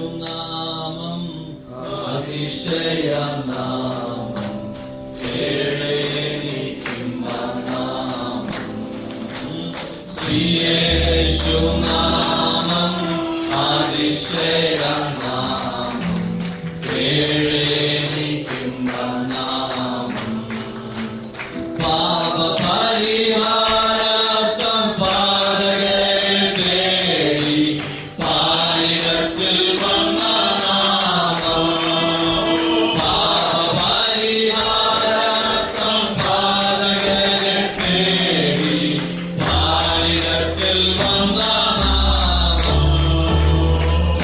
യേശുനാമം അതിശയനാമം, കേളേനിക്കും നാമം. യേശുനാമം അതിശയനാമം, കേളേനിക്കും നാമം. പാപപരിഹാരാർത്ഥം പാതകരെ തേടി പാരിടത്തിൽ വന്ന നാമം. പാപപരിഹാരാർത്ഥം പാതകരെ തേടി പാരിടത്തിൽ വന്ന നാമം.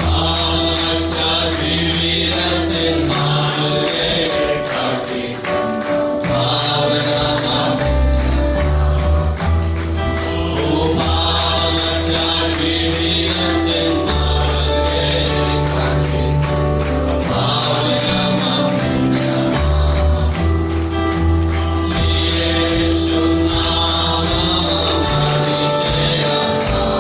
പാവച്ച ജീവിതത്തിൻ മാതൃകയെ കാട്ടി പാവനമാം. പാവച്ച ജീവിതത്തിൻ മാതൃകയെ കാട്ടി പാവനമാം. യേശുനാമം അതിശയനാമം,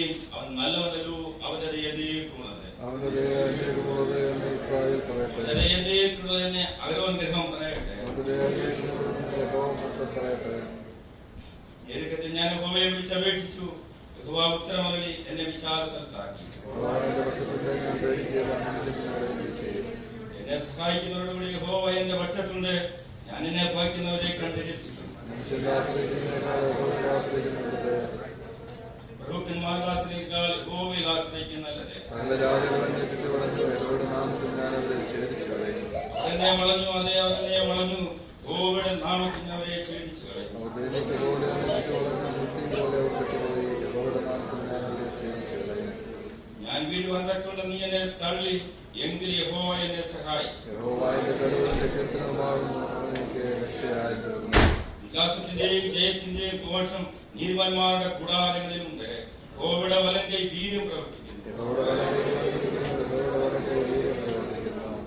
പറയുവീൻ, അവൻ നല്ലവനല്ലോ, അവന്റെ എന്നേക്കുമുള്ളത്. തന്നെ അഹരോൻ ഗൃഹം പറയട്ടെ. നേരത്തെ ഞാൻ യഹോവയെ വിളിച്ചപേക്ഷിച്ചു, യഹോവ ഉത്തരമരുളി എന്നെ വിശാല സ്ഥലത്താക്കി. എന്നെ സഹായിക്കുന്നവരുടെ കൂടി യഹോവ എന്റെ പക്ഷത്തുണ്ട്. ഞാൻ എന്നെ ഭയക്കുന്നവരെ കണ്ട് രസിക്കും. പ്രഭുക്കന്മാരിൽ ആശ്രയിക്കാൾ യഹോവയിൽ ആശ്രയിക്കുന്ന നല്ലത്. അവരെന്നെ വളഞ്ഞു, അതെ അവരെന്നെ വളഞ്ഞു, യഹോവയുടെ നാമത്തിൽ അവരെ ഛേദിച്ചു കളയും. ഞാൻ വീട് വന്നിട്ടുണ്ട്, നീ എന്നെ തള്ളി, എങ്കിൽ യഹോവ എന്നെ സഹായിച്ചു. വിലാസത്തിന്റെയും ജയത്തിന്റെയും ദോഷം നീതിമാന്മാരുടെ കൂടാരങ്ങളിലുണ്ട്. യഹോവയുടെ വലങ്കൈ വീര്യം പ്രവർത്തിക്കുന്നു.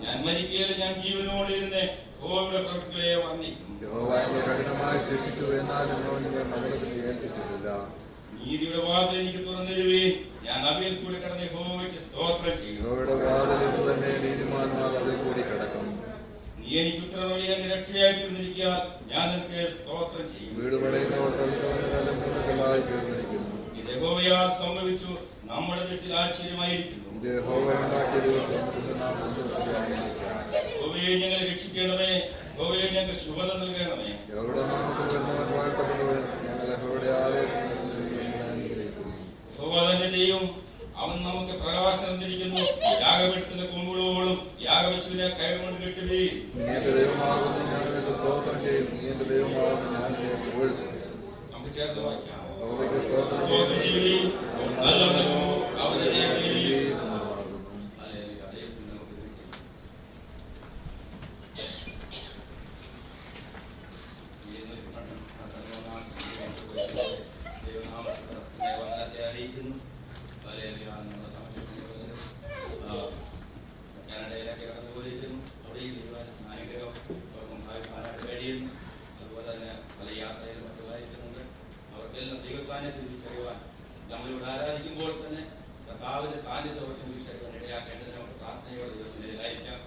ഞാൻ മരിക്കയിൽ ഞാൻ ജീവനോട് ഇരുന്ന് യഹോവയുടെ പ്രവൃത്തിയെ വർണ്ണിക്കും. നീതിയുടെ വാതിൽ എനിക്ക് തുറന്നിരുവേൻ. ഞാൻ അവയിൽ കൂടി കടന്ന് യഹോവയ്ക്ക് സ്തോത്രം ചെയ്യും. നീ എനിക്ക് ഉത്തരം വഴി എന്റെ രക്ഷയായി തീർന്നിരിക്കാൻ ഞാൻ നിനക്ക് സ്തോത്രം ചെയ്യും. ഇത് യഹോവയാൽ സംഭവിച്ചു, നമ്മുടെ ദൃഷ്ടിയിൽ ആശ്ചര്യമായിരിക്കുന്നു. യഹോവയെ ഞങ്ങളെ രക്ഷിക്കണമേ, യഹോവയെ ഞങ്ങൾക്ക് ശുഭത നൽകണമേ. യഹോവ തന്നെ ചെയ്യും, അവൻ നമുക്ക് പ്രകാശം തന്നിരിക്കുന്നു. യാഗപീഠത്തിന്റെ കൊമ്പുകളോളം യാഗപശുവിനെ കയറുകൊണ്ട് കെട്ടുകയും നമുക്ക് ചേർന്ന് വായിക്കാം. കാനഡയിലൊക്കെ കടന്നു പോയിരിക്കുന്നു. അവിടെ ഈ അനുഗ്രഹം കഴിയുന്നു. അതുപോലെ തന്നെ പല യാത്രയിലും മറ്റു വായിക്കുന്നുണ്ട്. അവർക്കെല്ലാം ദൈവസാന്നിധ്യം തിരിച്ചറിയുവാൻ നമ്മളിവിടെ ആരാധിക്കുമ്പോൾ തന്നെ കർത്താവിന്റെ സാന്നിധ്യം അവർക്ക് തിരിച്ചറിയുവാൻ ഇടയാക്കേണ്ടത് നമുക്ക് പ്രാർത്ഥനയോടെ ദിവസങ്ങളിലായിരിക്കാം.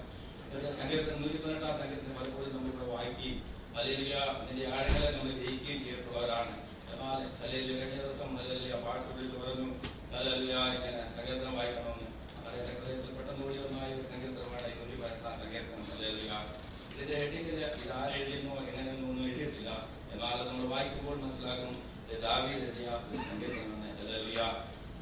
ഇന്നത്തെ സങ്കീർത്തനം 118 സങ്കീർത്തനം പലപ്പോഴും നമ്മളിവിടെ വായിക്കുകയും ഹല്ലേലൂയ അതിന്റെ ആഴങ്ങളെ നമ്മൾ ഗ്രഹിക്കുകയും ചെയ്തിട്ടുള്ളവരാണ്. എന്നാൽ ഹല്ലേലൂയ കഴിഞ്ഞ ദിവസം ഹല്ലേലൂയ ഭാഷ വിളിച്ച് പറഞ്ഞു ഹല്ലേലൂയ ഇങ്ങനെ സങ്കീർത്തനം വായിക്കണമെന്ന്. വളരെ ഹൃദയത്തിൽ പെട്ടെന്ന് കൂടി ഒന്നായ ഒരു സങ്കീർത്തനമാണ് 118 സങ്കീർത്തനം. ഹല്ലേലൂയ ഇതിന്റെ ഹെഡിങ്ങിൽ ഇതാരെഴുതുന്നു എങ്ങനെയൊന്നും എഴുതിയിട്ടില്ല. എന്നാൽ നമ്മൾ വായിക്കുമ്പോൾ മനസ്സിലാക്കണം ദാവീദ് എഴുതിയ ഒരു സങ്കീർത്തനമാണ്. ഹല്ലേലൂയ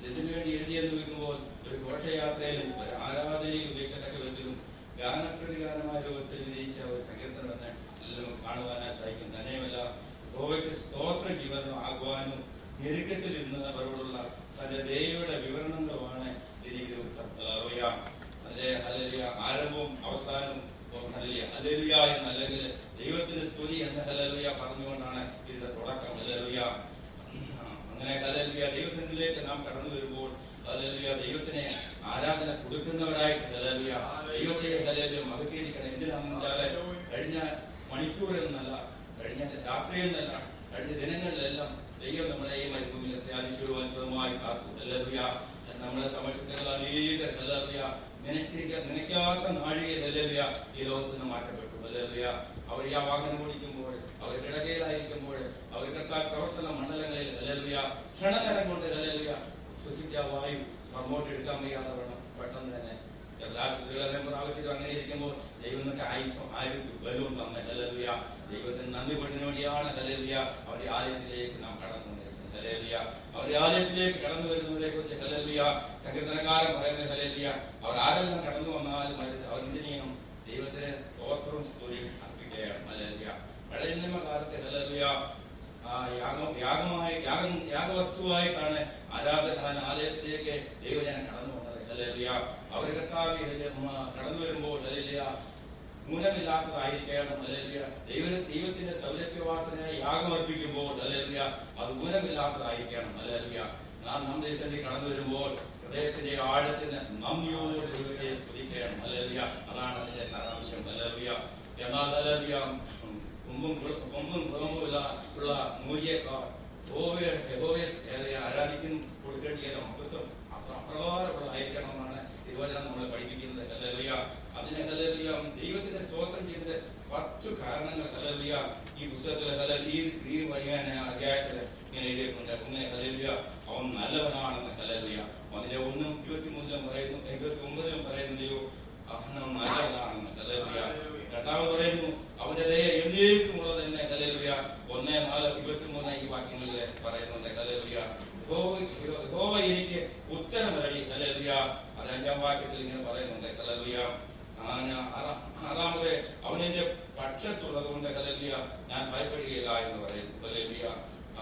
ഇതിനു വേണ്ടി എഴുതിയെന്ന് വെക്കുമ്പോൾ ഒരു ഘോഷയാത്രയിലും ഒരു ആരാധനയിൽ ഉപയോഗിക്കത്തക്ക വിധത്തിലും ഗാനപ്രതിഗാനമായ രൂപത്തിൽ വിജയിച്ച ഒരു സങ്കീർത്തനമെന്ന് എല്ലാം കാണുവാനായി സാധിക്കും. തന്നെയുമല്ല യഹോവയ്ക്ക് സ്തോത്രം ജീവനും ആകുവാനും ഞെരുക്കത്തിൽ ഇരുന്നവരോടുള്ള തന്റെ ദൈവയുടെ വിവരണങ്ങളുമാണ് ഇതിലേക്ക് ഹല്ലേലൂയ അതിന്റെ ഹല്ലേലൂയ ആരംഭവും അവസാനവും ഹല്ലേലൂയ എന്നല്ലെങ്കിൽ ദൈവത്തിന്റെ സ്തുതി എന്ന ഹല്ലേലൂയ പറഞ്ഞുകൊണ്ടാണ് ഇതിന്റെ തുടക്കം. ഹല്ലേലൂയ അങ്ങനെ ഹല്ലേലൂയ ദൈവത്തിലേക്ക് നാം കടന്നു വരുമ്പോൾ ഹല്ലേലൂയ ദൈവത്തിനെ ആരാധന കൊടുക്കുന്നവരായിട്ട് ഹല്ലേലൂയ ദൈവത്തെ ഹല്ലേലൂയ മഹത്വീകരിക്കണം. എന്തിനാണെന്ന് വെച്ചാൽ കഴിഞ്ഞ മണിക്കൂറിൽ നിന്നല്ല, കഴിഞ്ഞ രാത്രിയിൽ നിന്നല്ല, കഴിഞ്ഞ ദിനങ്ങളിലെല്ലാം ദൈവം നമ്മളെ ഈ മരുഭൂമിയിലത്തെ അതിശയവും അത്ഭുതമായി കാത്തു. ഹല്ലേലൂയ നമ്മളെ സമക്ഷത്തിൽ അനേക ഹല്ലേലൂയ നനയ്ക്കാത്ത നാഴിക ഹല്ലേലൂയ ഈ ലോകത്ത് നിന്ന് മാറ്റപ്പെട്ടു. ഹല്ലേലൂയ അവർ ആ വാഹനം ഓടിക്കുമ്പോൾ, അവർ കിടക്കയിലായിരിക്കുമ്പോൾ, അവർ കർത്താ പ്രവർത്തന മണ്ഡലങ്ങളിൽ ഹല്ലേലൂയ ക്ഷണനേരം കൊണ്ട് ഹല്ലേലൂയ ശ്വസിക്കുക വായു പ്രമോട്ട് എടുക്കാൻ വയ്യാതെ വേണം പെട്ടെന്ന് തന്നെ ആശുപത്രികളെ പ്രാവശ്യം അങ്ങനെ ഇരിക്കുമ്പോൾ ദൈവം നമുക്ക് ആരോഗ്യ ബലവും തന്നെ. ഹല്ലേലൂയ ദൈവത്തിന് നന്ദി പെടുന്നതിന് വേണ്ടിയാണ് ഹല്ലേലൂയ അവരുടെ ആലയത്തിലേക്ക് നാം കടന്നു വന്നിരിക്കുന്നത്. ഹല്ലേലൂയ അവരുടെ ആലയത്തിലേക്ക് കടന്നു വരുന്നവരെ കുറിച്ച് ഹല്ലേലൂയ സങ്കീർത്തനക്കാരൻ പറയുന്നത് ഹല്ലേലൂയ അവർ ആരെല്ലാം കടന്നു വന്നാലും അവർ എന്ത് ചെയ്യണം? ദൈവത്തിന് സ്തോത്രവും സ്തുതിയും അർപ്പിക്കുകയാണ്. ഹല്ലേലൂയ പഴയ നിയമകാലത്തെ ഹല്ലേലൂയ യാഗവസ്തുവായിട്ടാണ് ആരാധന ആലയത്തിലേക്ക് ദൈവജനം കടന്നു വന്നത്. ഹല്ലേലൂയ അവർ കർത്താവ് കടന്നു വരുമ്പോൾ ഹല്ലേലൂയ ഊനമില്ലാത്തതായിരിക്കണം. ഹല്ലേലൂയ ദൈവത്തിന്റെ സൗരഭ്യവാസനയായി യാഗമർപ്പിക്കുമ്പോൾ ഹല്ലേലൂയ അത് ഊനമില്ലാത്തതായിരിക്കണം. ഹല്ലേലൂയ നാം നമ്മുടെ ദേശത്തിൽ കടന്നു വരുമ്പോൾ ഹൃദയത്തിന്റെ ആഴത്തിന് നന്ദിയോട് ദൈവത്തെ സ്തുതിക്കണം. ഹല്ലേലൂയ അതാണ് അതിന്റെ സാരാംശം. ഹല്ലേലൂയ എന്നാൽ ഹല്ലേലൂയ കൊമ്പും കുളമ്പുമുള്ള മൂല്യക്കാർ യഹോവയെ ആരാധിക്കും കൊടുക്കേണ്ടിയത് നമുക്ക് ഉപകാരമുള്ളതായിരിക്കണം എന്നാണ് തിരുവചനം നമ്മളെ പഠിപ്പിക്കുന്നത്. ഹല്ലേലൂയ. അതിന് ഹല്ലേലൂയ ദൈവത്തിന്റെ സ്തോത്രം ചെയ്തതിന്റെ 10 കാരണങ്ങൾ ഹല്ലേലൂയ ഈ പുസ്തകത്തിൽ ഈ അധ്യായത്തിൽ ഇങ്ങനെ എഴുതിയിട്ടുണ്ട്. ഒന്ന് ഹല്ലേലൂയ അവൻ നല്ലവനാണെന്ന്. ഹല്ലേലൂയ. അതിന്റെ 1:23 പറയുന്നു, 29 പറയുന്നതയോ അവൻ നല്ലവനാണെന്ന്. ഹല്ലേലൂയ. രണ്ടാമത് പറയുന്നു അവന്റെ ദയ എന്നേക്കുമുള്ളത് തന്നെ. ഹല്ലേലൂയ. 1:4-23 ഈ വാക്യങ്ങളിൽ പറയുന്നുണ്ട്. ഹല്ലേലൂയ. യഹോവ എനിക്ക് ഉത്തരമരളി. ഹല്ലേലൂയ. അത് 5-ാം വാക്യത്തിൽ ഇങ്ങനെ പറയുന്നുണ്ട്. ഹല്ലേലൂയ. ആറാമത് അവനെന്റെ പക്ഷത്തുള്ളത് കൊണ്ട് ഹല്ലേലൂയ ഞാൻ ഭയപ്പെടുകയില്ല എന്ന് പറയുന്നു. ഹല്ലേലൂയ.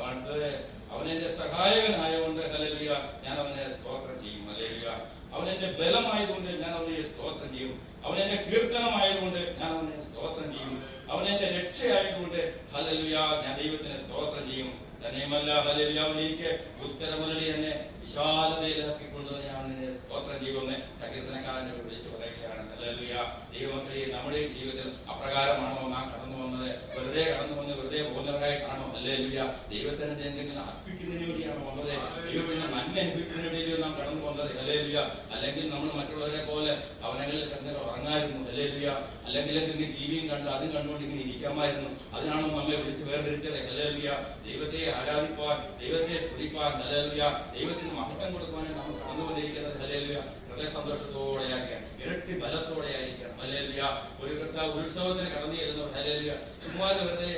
അടുത്തത് അവനെന്റെ സഹായകനായതുകൊണ്ട് ഹല്ലേലൂയ ഞാൻ അവനെ സ്തോത്രം ചെയ്യും. ഹല്ലേലൂയ. അവനെന്റെ ബലമായതുകൊണ്ട് ഞാൻ അവനെ സ്തോത്രം ചെയ്യും. അവനെന്റെ കീർത്തനമായതുകൊണ്ട് ഞാൻ അവനെ സ്തോത്രം ചെയ്യും. അവനെന്റെ രക്ഷയായതുകൊണ്ട് ഹല്ലേലൂയ ഞാൻ ദൈവത്തിന് സ്തോത്രം ചെയ്യും. തന്നെയുമല്ല ഹല്ലേലൂയ അവനെനിക്ക് ഉത്തരമുരളി എന്നെ വിശാലതയിലാക്കിക്കൊണ്ട് ഞാൻ നിന്നെ സ്തോത്രം ചെയ്യുമെന്ന് സങ്കീർത്തനക്കാരനെ വിളിച്ചു പറയുകയാണ്. ഹല്ലേലൂയ. ദൈവമക്കളെ നമ്മുടെ ജീവിതത്തിൽ അപ്രകാരമാണോ നാം കടന്നു വന്നത്? വെറുതെ കടന്നു വന്ന് വെറുതെ പോകുന്നവരായി കാണോ? ഹല്ലേലൂയ. ദൈവസന്നിധി എന്തെങ്കിലും അർപ്പിക്കുന്നതിന് വേണ്ടിയാണോ വന്നത്? ദൈവത്തിന്റെ നന്മ അനുഭവിക്കുന്നതിന് വേണ്ടിയോ നാം കടന്നു വന്നത്? ഹല്ലേലൂയ. അല്ലെങ്കിൽ നമ്മൾ മറ്റുള്ളവരെ പോലെ ഭവനങ്ങളിൽ കിടന്ന് ഉറങ്ങായിരുന്നു. ഹല്ലേലൂയ. അല്ലെങ്കിൽ എന്തെങ്കിലും ടിവിയും കണ്ട് അതും കണ്ടുകൊണ്ട് ഇങ്ങനെ ഇരിക്കാമായിരുന്നു. അതിനാണോ നമ്മെ വിളിച്ച് വേർതിരിച്ചത്? ഹല്ലേലൂയ. ദൈവത്തെ ആരാധിപ്പാൻ, ദൈവത്തെ സ്തുതിപ്പാൻ, ഹല്ലേലൂയ ദൈവത്തിന് മഹത്വം കൊടുക്കുവാനും നമ്മൾ കടന്നു വന്നിരിക്കുന്നത്. ഹല്ലേലൂയ. ഹൃദയ സന്തോഷത്തോടെ ആയിരിക്കണം, ഇരട്ടി ബലത്തോടെ ആയിരിക്കണം. ഹല്ലേലൂയ. ഒരു ഉത്സവത്തിന് കടന്നു ചെല്ലുന്നവർ ഹല്ലേലൂയ ചുമ്മാ വെറുതെ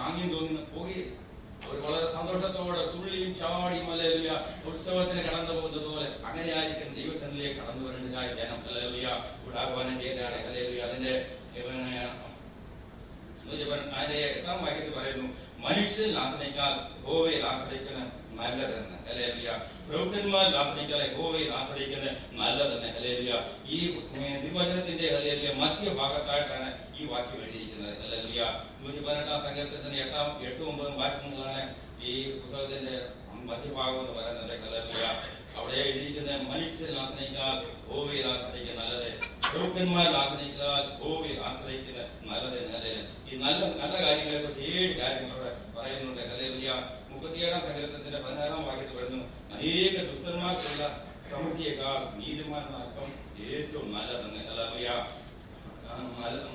ആംഗ്യം തോന്നി പോകുകയും അവർ വളരെ സന്തോഷത്തോടെ തുള്ളിയും ചാടിയും ഹല്ലേലൂയ ഉത്സവത്തിന് കടന്നു പോകുന്നത് പോലെ അങ്ങനെ ആയിരിക്കണം ദൈവസന്നിധിയിലേക്ക് കടന്നു വരേണ്ടതായ ജനം. ഹല്ലേലൂയ. ഉദാഹരണം ചെയ്താണ്. ഹല്ലേലൂയ. അതിന്റെ 8-ാം വാക്യത്തിൽ പറയുന്നു മനുഷ്യൻ ആശ്രയിക്കാൽ യഹോവയിൽ ആശ്രയിക്കുന്ന നല്ലതെന്ന്. ഹല്ലേലൂയ. പ്രഭുക്കന്മാരിൽ ആശ്രയിക്കാതെ യഹോവയിൽ ആശ്രയിക്കുന്നത് നല്ലതെന്ന്. ഹല്ലേലൂയ. ഈ തിരുവചനത്തിന്റെ ഹല്ലേലൂയ മധ്യഭാഗത്തായിട്ടാണ് ഈ വാക്യം എഴുതിയിരിക്കുന്നത്. ഹല്ലേലൂയ. 118-ാം സങ്കീർത്തനത്തിന്റെ 8-9 വാക്യങ്ങളാണ് ഈ പുസ്തകത്തിന്റെ മധ്യഭാഗം എന്ന് പറയുന്നത്. ഹല്ലേലൂയ. അവിടെ എഴുതിയിരിക്കുന്ന മനുഷ്യരിൽ ആശ്രയിക്കാൽ യഹോവയിൽ ആശ്രയിക്കുക നല്ലത്, പ്രഭുക്കന്മാരിൽ ആശ്രയിക്കാൽ യഹോവയിൽ ആശ്രയിക്കുന്നത് നല്ലത്. ഹല്ലേലൂയ. ഈ നല്ല കാര്യങ്ങളെ കുറിച്ച് 7 കാര്യങ്ങളോടെ പറയുന്നുണ്ട്. ഹല്ലേലൂയ. 37-ാം സങ്കീർത്തനത്തിന്റെ 16-ാം വാക്യത്തിൽ പറയുന്നു അനേക ദുഷ്ടന്മാർക്കുള്ള സമൃദ്ധിയേക്കാൾ നീതിമാന്മാർക്കും ഏറ്റവും നല്ലതെന്ന്. ഹല്ലേലൂയ.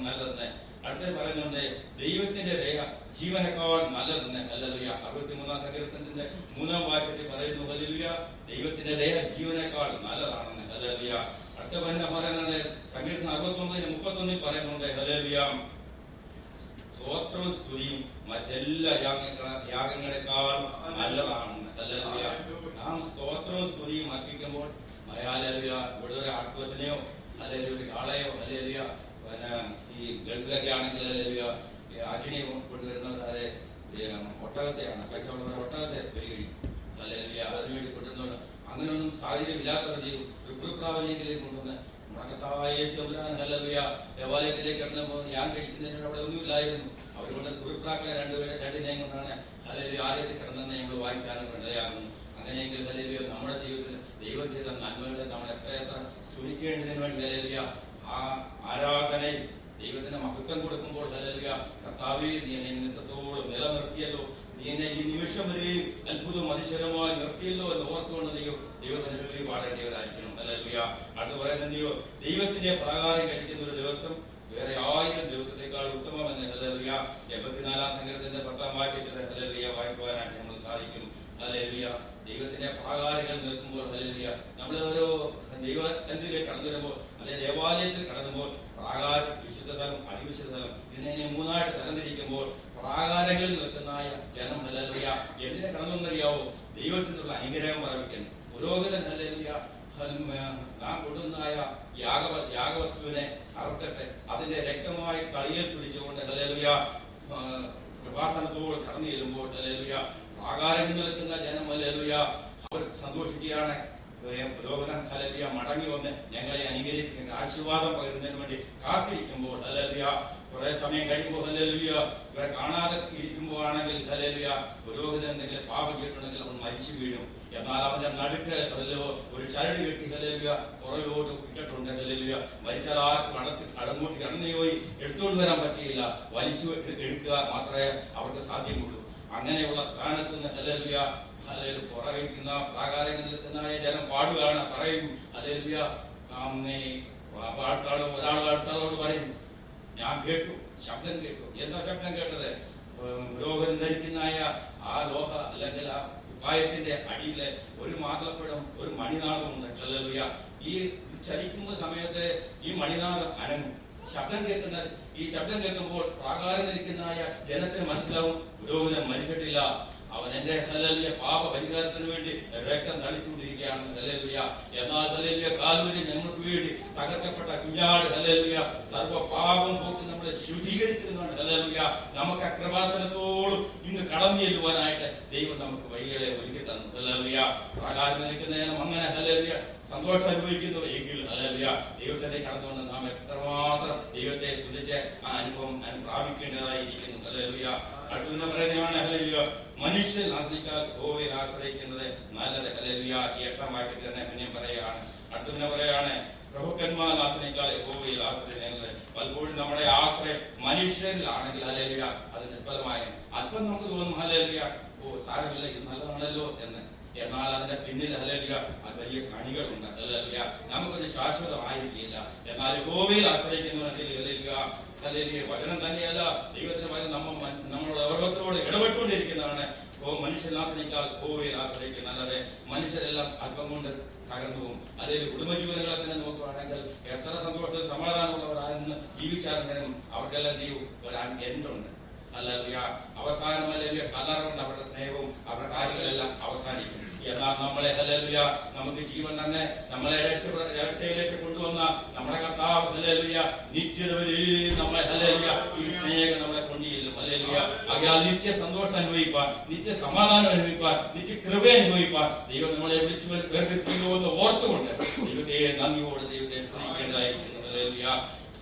നല്ലതെന്ന്. അടുത്ത പറയുന്നുണ്ട് ദൈവത്തിന്റെ ദയ ജീവനേക്കാൾ നല്ലതെന്ന്. ഹല്ലേലൂയ. 63-ാം സങ്കീർത്തനത്തിന്റെ 3-ാം വാക്യത്തിൽ പറയുന്നു ഹല്ലേലൂയ ദൈവത്തിന്റെ ദയ ജീവനേക്കാൾ നല്ലതാണെന്ന്. ഹല്ലേലൂയ. അടുത്ത പറയുന്നുണ്ട് സങ്കീർത്തനം 69-31 പറയുന്നുണ്ട് ഹല്ലേലൂയ സ്തോത്രവും സ്തുതിയും മറ്റെല്ലാ യാഗങ്ങളെക്കാൾ നല്ലതാണെന്ന്. ഹല്ലേലൂയ. നാം സ്തോത്രവും സ്തുതിയും അർപ്പിക്കുമ്പോൾ ഹല്ലേലൂയ ഇവിടെ ഒരു ആത്മത്തിനെയോ അല്ലെങ്കിൽ ഒരു കാളയോ ഹല്ലേലൂയ ഈ ഗൾഫിലൊക്കെ ആണെങ്കിൽ ഹല്ലേലൂയ അജിനെ കൊണ്ടുവരുന്നത് ഒട്ടകത്തെയാണ്. പൈസ ഉള്ളവരെ ഒട്ടകത്തെ വെല്ലുവിളിക്കും. ഹല്ലേലൂയ. അതിനുവേണ്ടി കൊണ്ടുവരുന്ന അങ്ങനെയൊന്നും സാഹചര്യമില്ലാത്തവർ ചെയ്യും. ഋതുപ്രാവലിയിലേക്ക് കൊണ്ടുവന്ന് മുടക്കത്തായ യേശുദാൻ ഹല്ലേലൂയ ദേവാലയത്തിലേക്ക് കടന്നപ്പോൾ ഞാൻ കഴിക്കുന്നതിനോട് അവിടെ ഒന്നുമില്ലായിരുന്നു. അവരുകൊണ്ട് കുറിപ്രാക്കളെ രണ്ടിനെയും കൊണ്ടാണ് ഹല്ലേലൂയ ആലയത്തിൽ കിടന്നെന്ന് ഞങ്ങൾ വായിക്കാനും ഇടയാകുന്നു. അങ്ങനെയെങ്കിൽ ഹല്ലേലൂയ നമ്മുടെ ജീവിതത്തിൽ ദൈവം ചെയ്ത നന്മകളെ നമ്മൾ എത്രയെത്ര സ്തുതിക്കേണ്ടതിന് വേണ്ടി ഹല്ലേലൂയ ആ ആരാധനയിൽ ദൈവത്തിന് മഹത്വം കൊടുക്കുമ്പോൾ ഹല്ലേലൂയ കർത്താവേ നീ എന്നെ നിത്യത്തോളം നിലനിർത്തിയല്ലോ, നീ എന്നെ ഈ നിമിഷം വരെയും അത്ഭുതവും അതിശയമായി നിർത്തിയല്ലോ എന്ന് ഓർത്തുകൊണ്ട് ദൈവത്തിന് സ്തുതി പാടേണ്ടവരായിരിക്കണം. ഹല്ലേലൂയ. അടുത്ത് പറയുന്നോ ദൈവത്തിന്റെ പ്രാകാരം കഴിക്കുന്ന ഒരു ദിവസം വേറെ 1000 ദിവസത്തേക്കാൾ ഉത്തമമെന്ന്. ഹല്ലേലൂയ. 84-ാം സങ്കീർത്തനത്തിന്റെ 10-ാം വാക്യത്തിൽ ഹല്ലേലൂയ വായിക്കുവാനായിട്ട് നമ്മൾ സാധിക്കും. ഹല്ലേലൂയ. ദൈവത്തിന്റെ പ്രാകാരങ്ങൾ നിൽക്കുമ്പോൾ ഹല്ലേലൂയ നമ്മൾ ഓരോ ദൈവസന്നിധിയിലേക്ക് കടന്നു വരുമ്പോൾ അല്ലെങ്കിൽ ദേവാലയത്തിൽ കടന്നുമ്പോൾ പ്രാകാരം, വിശുദ്ധ സ്ഥലം, അതിവിശുദ്ധ സ്ഥലം ഇതിനെ 3ആയിട്ട് തരംതിരിക്കുമ്പോൾ പ്രാകാരങ്ങളിൽ നിൽക്കുന്നതായ ജനം ഹല്ലേലൂയ എന്തിനെ കടന്നറിയാവോ? ദൈവത്തിനുള്ള അനുഗ്രഹം പ്രാപിക്കുന്നു. പുരോഹിതൻ ഹല്ലേലൂയ നാം കൊണ്ടുവന്നതായ യാഗവസ്തുവിനെ അറുത്തിട്ട് അതിന്റെ രക്തമായി കളിയിൽ പിടിച്ചുകൊണ്ട് ഹല്ലേലൂയ കൃപാസനത്തോട് കടന്നു ചെല്ലുമ്പോൾ ഹല്ലേലൂയ പ്രാകാരങ്ങളിൽ നിൽക്കുന്ന ജനം ഹല്ലേലൂയ അവർ സന്തോഷിക്കുകയാണ്. പുരോഹിതൻ ഹല്ലേലൂയ മടങ്ങി വന്ന് ഞങ്ങളെ അനുഗ്രഹിക്കുന്ന ആശീർവാദം പകരുന്നതിന് വേണ്ടി കാത്തിരിക്കുമ്പോൾ ഹല്ലേലൂയ കുറെ സമയം കഴിയുമ്പോൾ ഹല്ലേലൂയ ഇവരെ കാണാതെ ഇരിക്കുമ്പോഴാണെങ്കിൽ ഹല്ലേലൂയ പുരോഹിതൻ എന്തെങ്കിലും പാപം ചെയ്തിട്ടുണ്ടെങ്കിൽ അവൻ മരിച്ചു വീഴും. എന്നാൽ അവന്റെ നടുക്ക് ഒരു ചരട് കെട്ടി ഹല്ലേലൂയ പുറകിലോട്ട് ഇട്ടിട്ടുണ്ട്. ഹല്ലേലൂയ മരിച്ചാൽ ആർക്കും അങ്ങോട്ട് കടന്നു പോയി എടുത്തുകൊണ്ട് വരാൻ പറ്റിയില്ല, വലിച്ചു എടുക്കുക മാത്രമേ അവർക്ക് സാധ്യമുള്ളൂ. അങ്ങനെയുള്ള സ്ഥാനത്ത് നിന്ന് ഹല്ലേലൂയ പുറകിരിക്കുന്ന പ്രാകാരത്തിൽ നിൽക്കുന്ന ജനം പാടുകയാണ്, പറയും ഹല്ലേലൂയ. ഒരാളോട് പറയും, ഞാൻ കേട്ടു, ശബ്ദം കേട്ടു. എന്താ ശബ്ദം കേട്ടത്? പുരോഹിതൻ ധരിക്കുന്നതായ ആ ലോഹ അല്ലെങ്കിൽ ആ ഉപായത്തിന്റെ അടിയില് ഒരു മാതളപ്പഴം, ഒരു മണിനാദമുണ്ട്. ഹല്ലേലൂയ. ഈ ചലിക്കുന്ന സമയത്ത് ഈ മണിനാദം അനങ്ങും. ഈ ശബ്ദം കേൾക്കുമ്പോൾ പ്രാകാരം നിൽക്കുന്നതായ ജനത്തിന് മനസ്സിലാവും, പുരോഹിതൻ മരിച്ചിട്ടില്ല, അവൻ എന്റെ ഹല്ലേലൂയ പാപ പരിഹാരത്തിന് വേണ്ടി രക്തം തളിച്ചുകൊണ്ടിരിക്കുകയാണ്. ഹല്ലേലൂയ. എന്നാൽ ഹല്ലേലൂയ കാൽവരി ഞങ്ങൾക്ക് വേണ്ടി തകർക്കപ്പെട്ട കുഞ്ഞാട് ഹല്ലേലൂയ സർവ്വ പാപം പോക്കി നമ്മളെ ശുദ്ധീകരിച്ചിരുന്നുണ്ട്. ഹല്ലേലൂയ. നമുക്ക് ആ കൃപാസനത്തോടും ഇന്ന് കടന്നു ചെല്ലുവാനായിട്ട് ദൈവം നമുക്ക് വഴികളെ ഒരുക്കി തന്നു. ഹല്ലേലൂയ. പ്രാകാരം നിൽക്കുന്ന ജനം അങ്ങനെ ഹല്ലേലൂയ സന്തോഷം അനുഭവിക്കുന്നു എങ്കിൽ ഹല്ലേലൂയ ദൈവത്തിന്റെ കടന്നു വന്ന് നാം എത്രമാത്രം ദൈവത്തെ സ്തുതിച്ച് ആ അനുഭവം പ്രാപിക്കേണ്ടതായിരിക്കുന്നു. ഹല്ലേലൂയ. അടുത്തുനിന്ന് പറയുന്നതാണ് ഹല്ലേലൂയ മനുഷ്യൻ ആശ്രയിക്കാൽ യഹോവയിൽ ആശ്രയിക്കുന്നത് നല്ലത്. ഹല്ലേലൂയ. ഈ 8-ാം വാക്യത്തിൽ തന്നെ പിന്നെ പറയുകയാണ്, അടുത്തുനിന്ന് പറയുകയാണ് പ്രഭുക്കന്മാർ ആശ്രയിക്കാൽ യഹോവയിൽ ആശ്രയിക്കുന്നത്. പലപ്പോഴും നമ്മുടെ ആശ്രയം മനുഷ്യരിലാണെങ്കിൽ ഹല്ലേലൂയ അത് നിഷ്ഫലമായ അല്പം നമുക്ക് തോന്നും ഹല്ലേലൂയ സാരമില്ല, ഇത് നല്ലതാണല്ലോ എന്ന്. എന്നാൽ അതിന്റെ പിന്നിൽ ഹല്ലേലൂയ വലിയ കണികളുണ്ട്. ഹല്ലേലൂയ. നമുക്കൊരു ശാശ്വതമായിരിക്കില്ല. എന്നാൽ യഹോവയിൽ ആശ്രയിക്കുന്നവരെങ്കിൽ ഹല്ലേലൂയ ഹല്ലേലൂയ വചനം തന്നെയല്ല, ദൈവത്തിന്റെ വചനം നമ്മളോട് ഓരോരുത്തരോട് ഇടപെട്ടുകൊണ്ടിരിക്കുന്നതാണ്. മനുഷ്യൻ ആശ്രയിക്കാൽ യഹോവയിൽ ആശ്രയിക്കുന്ന അല്ലാതെ മനുഷ്യരെല്ലാം അല്പം കൊണ്ട് തകർന്നു പോകും. അല്ലെങ്കിൽ കുടുംബജീവിതങ്ങളെ തന്നെ നോക്കുകയാണെങ്കിൽ എത്ര സന്തോഷവും സമാധാനമുള്ളവരാണെന്ന് ജീവിച്ചാലും അവർക്കെല്ലാം ഒരു എൻഡുണ്ട്. ഹല്ലേലൂയ. അവസാനം ഹല്ലേലൂയ കലറുണ്ട്. അവരുടെ സ്നേഹവും അവരുടെ കാര്യങ്ങളെല്ലാം അവസാനിക്കും. എന്നാൽ നമ്മളെ ഹല്ലേലൂയ നമുക്ക് ജീവൻ തന്നെ നമ്മളെ രക്ഷയിലേക്ക് കൊണ്ടുവന്ന നമ്മുടെ കർത്താവ് ഹല്ലേലൂയ നിത്യത വരെയും നമ്മളെ ഹല്ലേലൂയ ഈ സ്നേഹം നമ്മളെ കൊണ്ടുചെല്ലും. ഹല്ലേലൂയ. ആകയാൽ നിത്യ സന്തോഷം അനുഭവിപ്പാൻ, നിത്യ സമാധാനം അനുഭവിപ്പാൻ, നിത്യ കൃപ അനുഭവിപ്പാൻ ദൈവം നമ്മളെ വിളിച്ചു വേർതിരിച്ചല്ലോ എന്ന് ഓർത്തുകൊണ്ട് ദൈവത്തെ നന്ദിയോട് ദൈവത്തെ സ്നേഹിക്കേണ്ടതായിരിക്കുന്നു. ഹല്ലേലൂയ.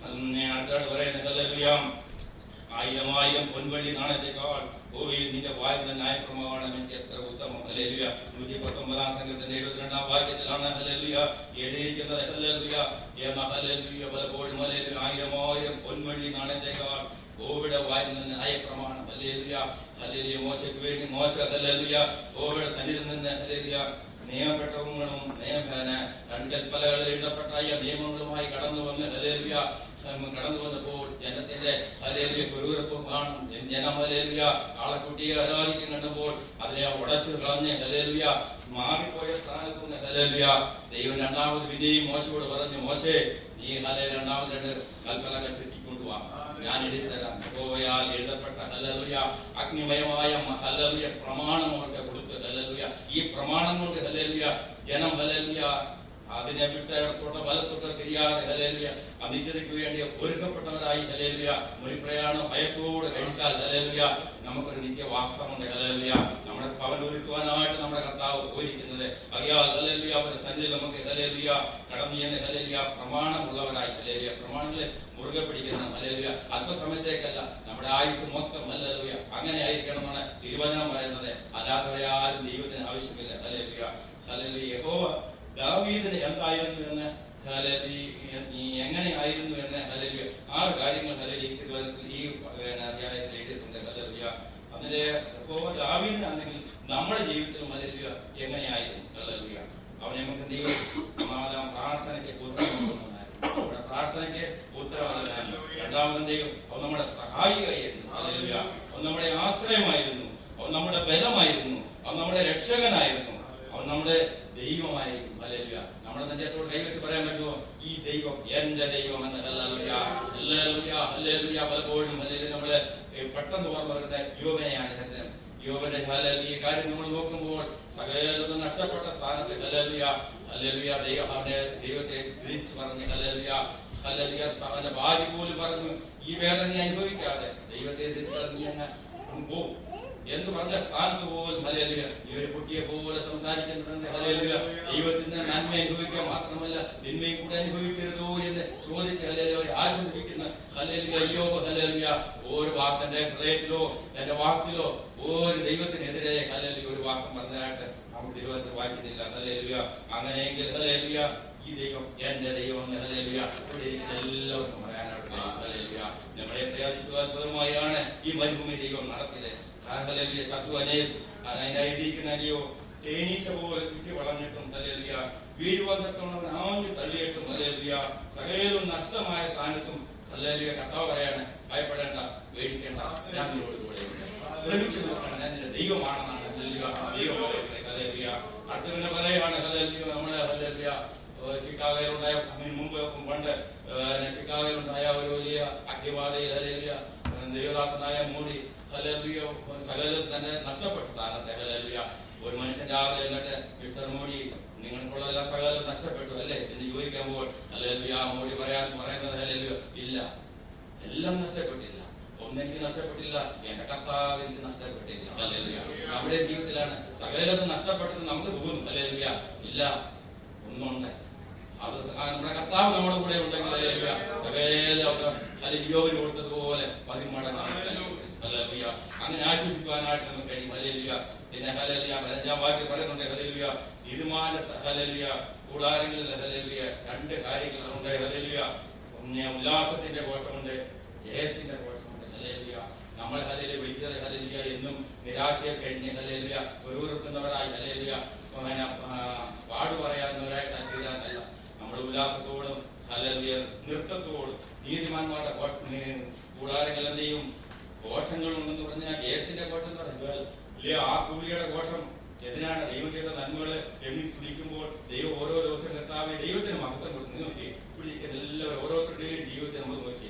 അടുത്താണ് പറയുന്നത് ഹല്ലേലൂയ 1000 പൊൻവെള്ളി നാണയത്തെക്കാൾ ഭൂമിയിൽ നിന്റെ വായുന്ന ന്യായപ്രമാണം എനിക്ക് എത്ര ഉത്തമം. ഹല്ലേലൂയ. 119-ാം സങ്കീർത്തനത്തിന്റെ 72-ാം വാക്യത്തിലാണ് ഹല്ലേലൂയ എഴുതിയിരിക്കുന്നത്. ഹല്ലേലൂയ. ഹല്ലേലൂയ പലപ്പോഴും ഹല്ലേലൂയ 1000 പൊൻവെള്ളി നാണയത്തെക്കാൾ ഭൂമിയുടെ വായിൽ നിന്ന് ന്യായപ്രമാണം. ഹല്ലേലൂയ. ഹല്ലേലൂയ മോശയ്ക്ക് വേണ്ടി ഹല്ലേലൂയ ഭൂമിയുടെ സന്നിധിയിൽ നിന്ന് ഹല്ലേലൂയ നിയമപ്പെട്ടവങ്ങളും കൽപ്പലകളിൽ എഴുതപ്പെട്ട നിയമങ്ങളുമായി കടന്നു വന്ന് ഹല്ലേലൂയ കടന്നു വന്നപ്പോൾ ജനത്തിന്റെ ഹല്ലേലൂയ പെരുവിറപ്പ് കാണും. ജനം ഹല്ലേലൂയ കാളക്കുട്ടിയെ ആരാധിക്കും കണ്ടപ്പോൾ അതിനെ ഉടച്ചു കളഞ്ഞ് ഹല്ലേലൂയ മാറിപ്പോയ സ്ഥാനത്ത് നിന്ന് ഹല്ലേലൂയ ദൈവം രണ്ടാമത് വിധിയും മോശയോട് പറഞ്ഞു, മോശേ നീ രണ്ടാമത് 2 കൽപ്പലകൾ ചുറ്റിക്കൊണ്ടുവാ, ഞാൻ എഴുതിത്തരാം. യഹോവയാൽ എഴുതപ്പെട്ട ഹല്ലേലൂയ അഗ്നിമയമായ ഹല്ലേലൂയ പ്രമാണം അവർക്ക് കൊടുത്തു. ഹല്ലേലൂയ. ഈ പ്രമാണം കൊണ്ട് ഹല്ലേലൂയ ജനം ഹല്ലേലൂയ അതിനെ വിട്ട് ഇടത്തോട്ടോ വലത്തോട്ടോ തിരിയാതെ ഹല്ലേലൂയ നിത്യതയ്ക്ക് വേണ്ടി ഒരുക്കപ്പെട്ടവരായി ഹല്ലേലൂയ ഒരു പ്രയാണം ഭയത്തോട് കഴിച്ചാൽ ഹല്ലേലൂയ നമുക്കൊരു നിത്യവാസമുണ്ട്. ഹല്ലേലൂയ. നമ്മുടെ ഭവൻ ഒരുക്കുവാനായിട്ട് നമ്മുടെ കർത്താവ് പോയിരിക്കുന്നത്. അറിയാൽ ഹല്ലേലൂയ അവരുടെ സന്നിധിയിൽ നമുക്ക് ഹല്ലേലൂയ കടന്നു ചെന്ന് ഹല്ലേലൂയ പ്രമാണമുള്ളവരായി ഹല്ലേലൂയ പ്രമാണങ്ങളെ മുറുകെ പിടിക്കുന്ന ഹല്ലേലൂയ അല്പസമയത്തേക്കല്ല നമ്മുടെ ആയുസ് മൊത്തം ഹല്ലേലൂയ അങ്ങനെ ആയിരിക്കണമെന്നാണ് തിരുവചനം പറയുന്നത്. അല്ലാത്തവരെ ആരും ദൈവത്തിന് ആവശ്യമില്ല. ഹല്ലേലൂയ. ഹല്ലേലൂയ. യഹോവ ദാവീദിന് എന്തായിരുന്നു എന്ന് എങ്ങനെയായിരുന്നു എന്ന് ഹല്ലേലൂയ 6 കാര്യങ്ങൾ ഹല്ലേലൂയ ഈ അധ്യായത്തിൽ എഴുതിയിട്ടുണ്ട്. ഹല്ലേലൂയ. അതിന്റെ ദാവീദിനാണെങ്കിൽ നമ്മുടെ ജീവിതത്തിലും ഹല്ലേലൂയ എങ്ങനെയായിരുന്നു. ഹല്ലേലൂയ. അവനെ നമുക്ക് ദൈവം പ്രാർത്ഥനയ്ക്ക് ഉത്തരവാദിത്തമായിരുന്നു. പ്രാർത്ഥനയ്ക്ക് ഉത്തരവാദിത്തമായിരുന്നു. രണ്ടാമതും ദൈവം അവൻ നമ്മുടെ സഹായിയായിരുന്നു. ഹല്ലേലൂയ. അവൻ നമ്മുടെ ആശ്രയമായിരുന്നു. അവൻ നമ്മുടെ ബലമായിരുന്നു. അവൻ നമ്മുടെ രക്ഷകനായിരുന്നു. അവൻ നമ്മുടെ ദൈവമായിരിക്കും. ഹല്ലേലൂയ. നമ്മുടെ നെഞ്ചത്തോട് കൈവച്ച് പറയാൻ പറ്റുമോ, ഈ ദൈവം എന്റെ ദൈവം എന്ന്. ഹല്ലേലൂയ. ഹല്ലേലൂയ. ഹല്ലേലൂയ. പലപ്പോഴും ഹല്ലേലൂയ നമ്മള് പെട്ടെന്ന് ഓർമ്മവരുന്ന യോബനെയാണ്. യോബന്റെ ഹല്ലേലൂയ കാര്യം നമ്മൾ നോക്കുമ്പോൾ സകലതും നഷ്ടപ്പെട്ട സ്ഥാനത്ത് ഹല്ലേലൂയ ഹല്ലേലൂയ അവന്റെ ദൈവത്തെ തിരിച്ചു പറഞ്ഞു. ഹല്ലേലൂയ. ഹല്ലേലൂയ. അവന്റെ ഭാര്യ പോലും പറഞ്ഞു, ഈ വേദന അനുഭവിക്കാതെ ദൈവത്തെ തിരിച്ചറിഞ്ഞ് പോകും എന്ന് പറഞ്ഞ സ്ഥാനത്ത് പോലും ഹല്ലേലൂയ ഇവര് കുട്ടിയെ പോലെ സംസാരിക്കുന്നുണ്ട്. ഹല്ലേലൂയ. ദൈവത്തിന്റെ നന്മ അനുഭവിക്കുക മാത്രമല്ല തിന്മയും കൂടെ അനുഭവിക്കരുതോ എന്ന് ചോദിച്ച് ഹല്ലേലൂയ ആശ്വസിപ്പിക്കുന്ന ഹല്ലേലൂയ യോബ്. ഹല്ലേലൂയ. ഒരു വാക്കിന്റെ ഹൃദയത്തിലോ എന്റെ വാക്കിലോ ഒരു ദൈവത്തിനെതിരെ ഹല്ലേലൂയ ഒരു വാക്കും പറഞ്ഞതായിട്ട് നമുക്ക് ദൈവത്തിൽ വായിക്കുന്നില്ല. ഹല്ലേലൂയ. അങ്ങനെയെങ്കിൽ ഹല്ലേലൂയ ഈ ദൈവം എന്റെ ദൈവം എന്ന് ഹല്ലേലൂയ എല്ലാവർക്കും പറയാനായിട്ട്. ഹല്ലേലൂയ. നമ്മളെ പ്രയാദിച്ചു അത്ഭുതമായാണ് ഈ മരുഭൂമി ദൈവം നടത്തിയത്. ഹല്ലേലൂയ. ശത്രു അതിനായിട്ടിരിക്കുന്നോ തേനീച്ച പോലെ ചുറ്റി വളർന്നിട്ടും ഹല്ലേലൂയ വീഴുവാൻ തക്കവണ്ണം ആഞ്ഞു തള്ളിയിട്ടും ഹല്ലേലൂയ സകലവും നഷ്ടമായ സ്ഥാനത്തും ഹല്ലേലൂയ കർത്താവ് പറയാണ്, ഭയപ്പെടേണ്ട, പേടിക്കേണ്ട, ഞാൻ നിന്നോട് കൂടെയുണ്ട്. ശ്രമിച്ചു നോക്കണം, ഞാൻ നിന്റെ ദൈവമാണെന്നാണ് ഹല്ലേലൂയ ദൈവം പറയുന്നത്. ഹല്ലേലൂയ. അടുത്തവനെ പറയാണ് ഹല്ലേലൂയ നമ്മളെ ഹല്ലേലൂയ ചിക്കാഗോയിലുണ്ടായ മുമ്പ് പണ്ട് ചിക്കാഗോയിലുണ്ടായ ഒരു വലിയ അഗ്നിബാധയിൽ ഹല്ലേലൂയ ദേവദാസനായ മോഡി ഹല്ലേലൂയ സകലം തന്നെ നഷ്ടപ്പെട്ട സ്ഥാനത്തെ ഹല്ലേലൂയ ഒരു മനുഷ്യൻ രാവിലെ എന്നിട്ട് മിസ്റ്റർ മോഡി നിങ്ങൾക്കുള്ളതെല്ലാം സകലം നഷ്ടപ്പെട്ടു അല്ലേ എന്ന് ചോദിക്കുമ്പോൾ ഹല്ലേലൂയ മോഡി പറയുന്നത് ഹല്ലേലൂയ ഇല്ല, എല്ലാം നഷ്ടപ്പെട്ടില്ല, ഒന്നെനിക്ക് നഷ്ടപ്പെട്ടില്ല, എന്റെ കർത്താവ് എനിക്ക് നഷ്ടപ്പെട്ടില്ല. ഹല്ലേലൂയ. നമ്മുടെ ജീവിതത്തിലാണ് സകലതും നഷ്ടപ്പെട്ടത് നമുക്ക് തോന്നും. ഹല്ലേലൂയ. ഇല്ല, ഒന്നുണ്ട്, അത് നമ്മുടെ കർത്താവ് നമ്മുടെ കൂടെ ഉണ്ടെങ്കിൽ ഹല്ലേലൂയ സകല യോബിന് കൊടുത്തതുപോലെ 10 മടങ്ങ് ഹല്ലേലൂയ അങ്ങനെ ആശ്വസിക്കാനായിട്ട് നമുക്ക് കഴിയും. ഹല്ലേലൂയ. പിന്നെ ഹല്ലേലൂയ 15-ാം വാക്യം പറയുന്നുണ്ട് ഹല്ലേലൂയ തീരുമാന ഹല്ലേലൂയ കൂടാരങ്ങളിൽ ഹല്ലേലൂയ 2 കാര്യങ്ങളുണ്ട്. ഹല്ലേലൂയ ഉല്ലാസത്തിന്റെ കോശമുണ്ട്, ജയത്തിന്റെ കോശമുണ്ട്. ഹല്ലേലൂയ. നമ്മൾ ഹല്ലേലൂയ വിളിച്ചത് ഹല്ലേലൂയ എന്നും നിരാശയെ കഴിഞ്ഞ് ഹല്ലേലൂയ ഒരുവറുക്കുന്നവരായി ഹല്ലേലൂയ പാടു പറയാവുന്നവരായിട്ട് തീരാനല്ല. നമ്മൾ ഉല്ലാസത്തോടും ഹല്ലേലൂയ നൃത്തത്തോടും നീതിമാന്മാരുടെ കൂടാരങ്ങൾ എന്ത് ചെയ്യും കോശങ്ങളുണ്ടെന്ന് പറഞ്ഞാൽ ജയത്തിന്റെ കോശം എന്ന് പറഞ്ഞാൽ ആ കൂലിയുടെ കോശം എന്തിനാണ്? ദൈവം ചെയ്ത നന്മകള് എണ്ണി സ്തുതിക്കുമ്പോൾ ദൈവം ഓരോ ദിവസം കർത്താവെ ദൈവത്തിന് മഹത്വം കൊടുത്ത് നോക്കി വിളിക്കുന്ന എല്ലാവരും ഓരോരുത്തരുടെയും ജീവിതത്തെ നമ്മൾ നോക്കി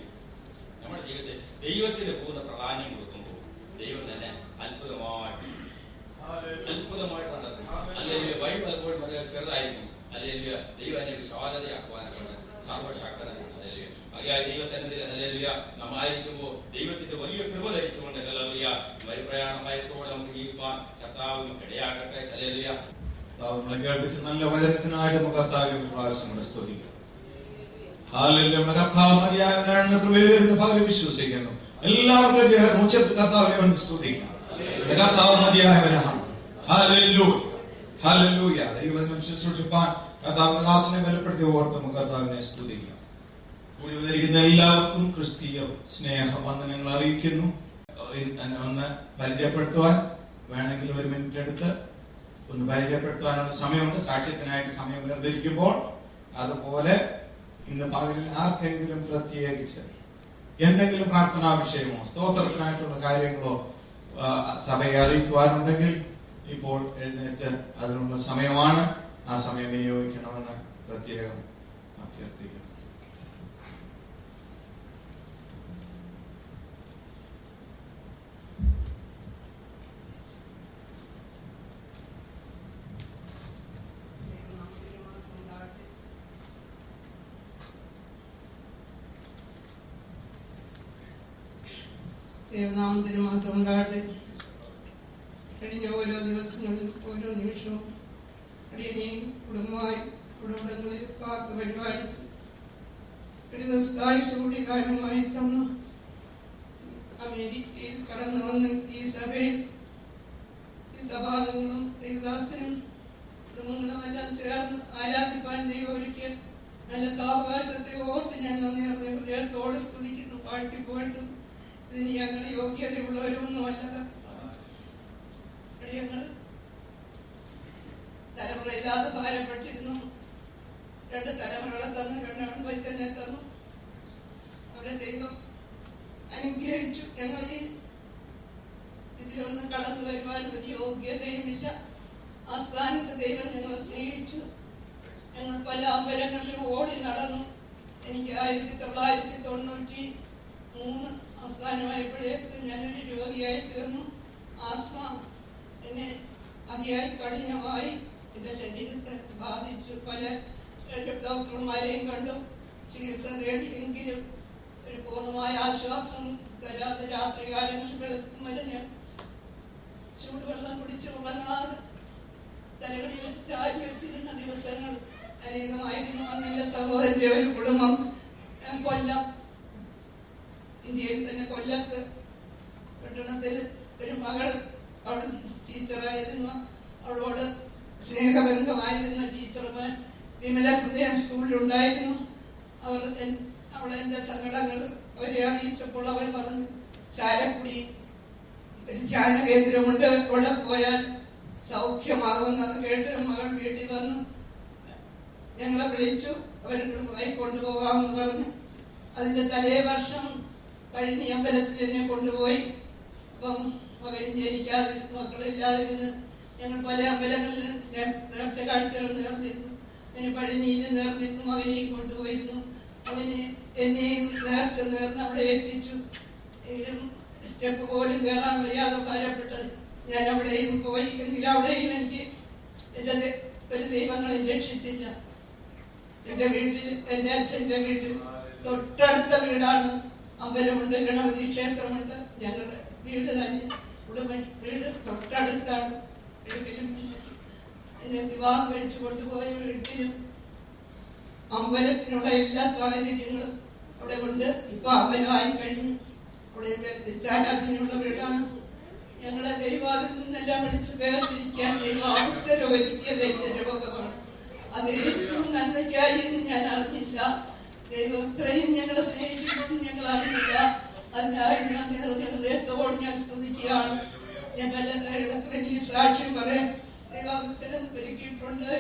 നമ്മുടെ ജീവിതത്തിൽ ദൈവത്തിന് പൂർണ്ണ പ്രാധാന്യം കൊടുക്കുമ്പോൾ ദൈവം തന്നെ അത്ഭുതമായിട്ട് നടത്തും. അല്ലെങ്കിൽ വഴി പലപ്പോഴും വളരെ ചെറുതായിരിക്കും. അല്ലെങ്കിൽ ദൈവം അതിനെ വിശാലതയാക്കുവാനൊക്കെ സർവശക്തനാണ്. അല്ലെങ്കിൽ മതിയായ ദൈവസന്നിധിയിൽ ഹല്ലേലൂയ നമ്മളായിരിക്കുമ്പോൾ ദൈവത്തിന്റെ വലിയ കൃപ ധരിച്ചുകൊണ്ട് ഹല്ലേലൂയ പരിപ്രയാണ ഭയത്തോടെ നമുക്ക് ജീവിക്കാൻ കർത്താവ് നമുക്ക് ഇടയാക്കട്ടെ. ഹല്ലേലൂയ. നമ്മളെ കേൾപ്പിച്ച നല്ല വചനത്തിനായിട്ട് നമുക്ക് കർത്താവിനെ പ്രാവശ്യം സ്തുതിക്കാം. ഹല്ലേലൂയ. നമ്മുടെ കർത്താവ് മതിയായവനാണെന്ന് കൃപയെന്ന് പകരം വിശ്വസിക്കുന്നു. എല്ലാവർക്കും ഉച്ചത്തിൽ കർത്താവിനെ കൊണ്ട് സ്തുതിക്കാം. കർത്താവ് മതിയായവനാണ്. ഹല്ലേലൂയ. ഹല്ലേലൂയ. ദൈവവചനം ശുശ്രൂഷിപ്പാൻ കർത്താവിന്റെ ദാസനെ ബലപ്പെടുത്തി ഓർത്ത് നമുക്ക് കർത്താവിനെ സ്തുതിക്കാം. കൂടി വന്നിരിക്കുന്ന എല്ലാവർക്കും ക്രിസ്തീയ സ്നേഹവന്ദനങ്ങൾ അറിയിക്കുന്നു. ഒന്ന് പരിചയപ്പെടുത്തുവാൻ വേണമെങ്കിൽ 1 മിനിറ്റ് എടുത്ത് ഒന്ന് പരിചയപ്പെടുത്തുവാനുള്ള സമയമുണ്ട്. സാക്ഷ്യത്തിനായിട്ട് സമയം വേർതിരിക്കുമ്പോൾ അതുപോലെ ഇന്ന് പകലിൽ ആർക്കെങ്കിലും പ്രത്യേകിച്ച് എന്തെങ്കിലും പ്രാർത്ഥനാ വിഷയമോ സ്തോത്രത്തിനായിട്ടുള്ള കാര്യങ്ങളോ സഭയെ അറിയിക്കുവാനുണ്ടെങ്കിൽ ഇപ്പോൾ എഴുന്നേറ്റ് അതിനുള്ള സമയമാണ്. ആ സമയം വിനിയോഗിക്കണമെന്ന് പ്രത്യേകം അഭ്യർത്ഥിക്കുന്നു. ദൈവനാമത്തിന് മാത്രം ഉണ്ടാകട്ടെ. കഴിഞ്ഞ ഓരോ ദിവസങ്ങളിലും ഓരോ നിമിഷവും അടിയനെയും കുടുംബമായി കുടുംബങ്ങളിൽ കാത്ത് പരിപാലിച്ച് ഒരു ദിവസത്തായുസ് കൂടി ദാനമായി തന്നു. അമേരിക്കയിൽ കടന്നു വന്ന് ഈ സഭയിൽ ഈ സഭാംഗങ്ങളും ദേവദാസനും കുടുംബങ്ങളുമെല്ലാം ചേർന്ന് ആരാധിപ്പാൻ ദൈവം ഒരുക്കിയ നല്ല സാവകാശത്തെ ഓർത്ത് ഞാൻ നന്ദി ഹൃദയത്തോടെ സ്തുതിക്കുന്നു, വാഴ്ത്തിപ്പോഴ്ത്തും. ഇതിന് ഞങ്ങൾ യോഗ്യതയുള്ളവരൊന്നുമല്ല. ഞങ്ങൾ തലമുറയില്ലാതെ ഭാരപ്പെട്ടിരുന്നു. 2 തലമുറകളെ തന്നു, 2 വൈത്തന്നെ തന്നു. അവരെ ദൈവം അനുഗ്രഹിച്ചു. ഞങ്ങൾ ഈ ഇതിലൊന്ന് കടന്നു വരുവാൻ ഒരു യോഗ്യതയുമില്ല. ആ സ്ഥാനത്ത് ദൈവം ഞങ്ങളെ സ്നേഹിച്ചു. ഞങ്ങൾ പല അമ്പലങ്ങളിലും ഓടി നടന്നു. എനിക്ക് 1993 അവസാനമായപ്പോഴേക്ക് ഞാനൊരു രോഗിയായി തീർന്നു. ആസ്മ എന്നെ അതിയായി കഠിനമായി എൻ്റെ ശരീരത്തെ ബാധിച്ചു. പല ഡോക്ടർമാരെയും കണ്ടു, ചികിത്സ തേടി. എങ്കിലും ഒരു പൂർണ്ണമായ ആശ്വാസം തരാതെ രാത്രികാലങ്ങളിൽ വെളുക്കുമരഞ്ഞ് ചൂടുവെള്ളം കുടിച്ച് ഉറങ്ങാതെ തലകടി വെച്ച് ചാരി വെച്ചിരുന്ന ദിവസങ്ങൾ അനേകമായിരുന്നു. അന്ന് എൻ്റെ സഹോദരൻ്റെ ഒരു കുടുംബം കൊല്ലം, ഇന്ത്യയിൽ തന്നെ കൊല്ലത്ത് പട്ടണത്തിൽ ഒരു മകൾ, അവൾ ടീച്ചറായിരുന്നു. അവളോട് സ്നേഹബന്ധമായിരുന്ന ടീച്ചർമാർ വിമല ഹൃദയ സ്കൂളിലുണ്ടായിരുന്നു. അവൾ എൻ്റെ സങ്കടങ്ങൾ അവരെ അറിയിച്ചപ്പോൾ അവർ പറഞ്ഞു, ചാലക്കുടി ഒരു ധ്യാന കേന്ദ്രമുണ്ട്, അവിടെ പോയാൽ സൗഖ്യമാകുന്നത് കേട്ട് മകൾ വീട്ടിൽ വന്നു ഞങ്ങളെ വിളിച്ചു. അവരുടെ കൊണ്ടുപോകാമെന്ന് പറഞ്ഞു. അതിന്റെ തലേ വർഷം കഴിഞ്ഞ അമ്പലത്തിൽ എന്നെ കൊണ്ടുപോയി. അപ്പം മകനും ജനിക്കാതിരുന്നു, മക്കളില്ലാതിരുന്ന് ഞങ്ങൾ പല അമ്പലങ്ങളിൽ നേർച്ച കാഴ്ചകൾ നേർന്നിരുന്നു. അങ്ങനെ പഴനിയിൽ നേർന്നിരുന്നു, മകനെയും കൊണ്ടുപോയിരുന്നു. അങ്ങനെ എന്നെയും നേർച്ച നേർന്ന് അവിടെ എത്തിച്ചു. എങ്കിലും സ്റ്റെപ്പ് പോലും കയറാൻ വയ്യാതെ ഭാരപ്പെട്ട് ഞാൻ അവിടെയും പോയി. എങ്കിലും അവിടെയും എനിക്ക് എൻ്റെ ഒരു ദൈവങ്ങളെ രക്ഷിച്ചില്ല. എൻ്റെ വീട്ടിൽ, എൻ്റെ അച്ഛൻ്റെ വീട്ടിൽ തൊട്ടടുത്ത വീടാണ്, അമ്പലമുണ്ട്, ഗണപതി ക്ഷേത്രമുണ്ട്. ഞങ്ങളുടെ വീട് തന്നെ വീട് തൊട്ടടുത്താണ്. ഒരിക്കലും എന്നെ വിവാഹം കഴിച്ചു കൊണ്ടുപോയ വീട്ടിലും അമ്പലത്തിനുള്ള എല്ലാ സാഹചര്യങ്ങളും അവിടെ ഉണ്ട്. ഇപ്പൊ അമ്പലമായി കഴിഞ്ഞു. അവിടെ വിച്ചാരാധനയുള്ള വീടാണ്. ഞങ്ങളെ ദൈവാതിൽ നിന്നെല്ലാം വിളിച്ച് വേർതിരിക്കാൻ ദൈവം അവസരം ഒരുക്കിയത് എന്റെ രോഗമാണ്. അത് ഏറ്റവും നന്മയ്ക്കായി എന്ന് ഞാൻ അറിഞ്ഞില്ല. ദൈവം ഇത്രയും ഞങ്ങളെ സ്നേഹിക്കുമെന്ന് ഞങ്ങൾ അറിഞ്ഞില്ല. അതിനായി ഞാൻ ഹൃദയത്തോട് ഞാൻ സ്തുതിക്കുകയാണ്. ഞാൻ പലതരത്തിൽ ഈ സാക്ഷ്യം പറയാൻ ദൈവാവസരം ഒരുക്കിയിട്ടുണ്ട്.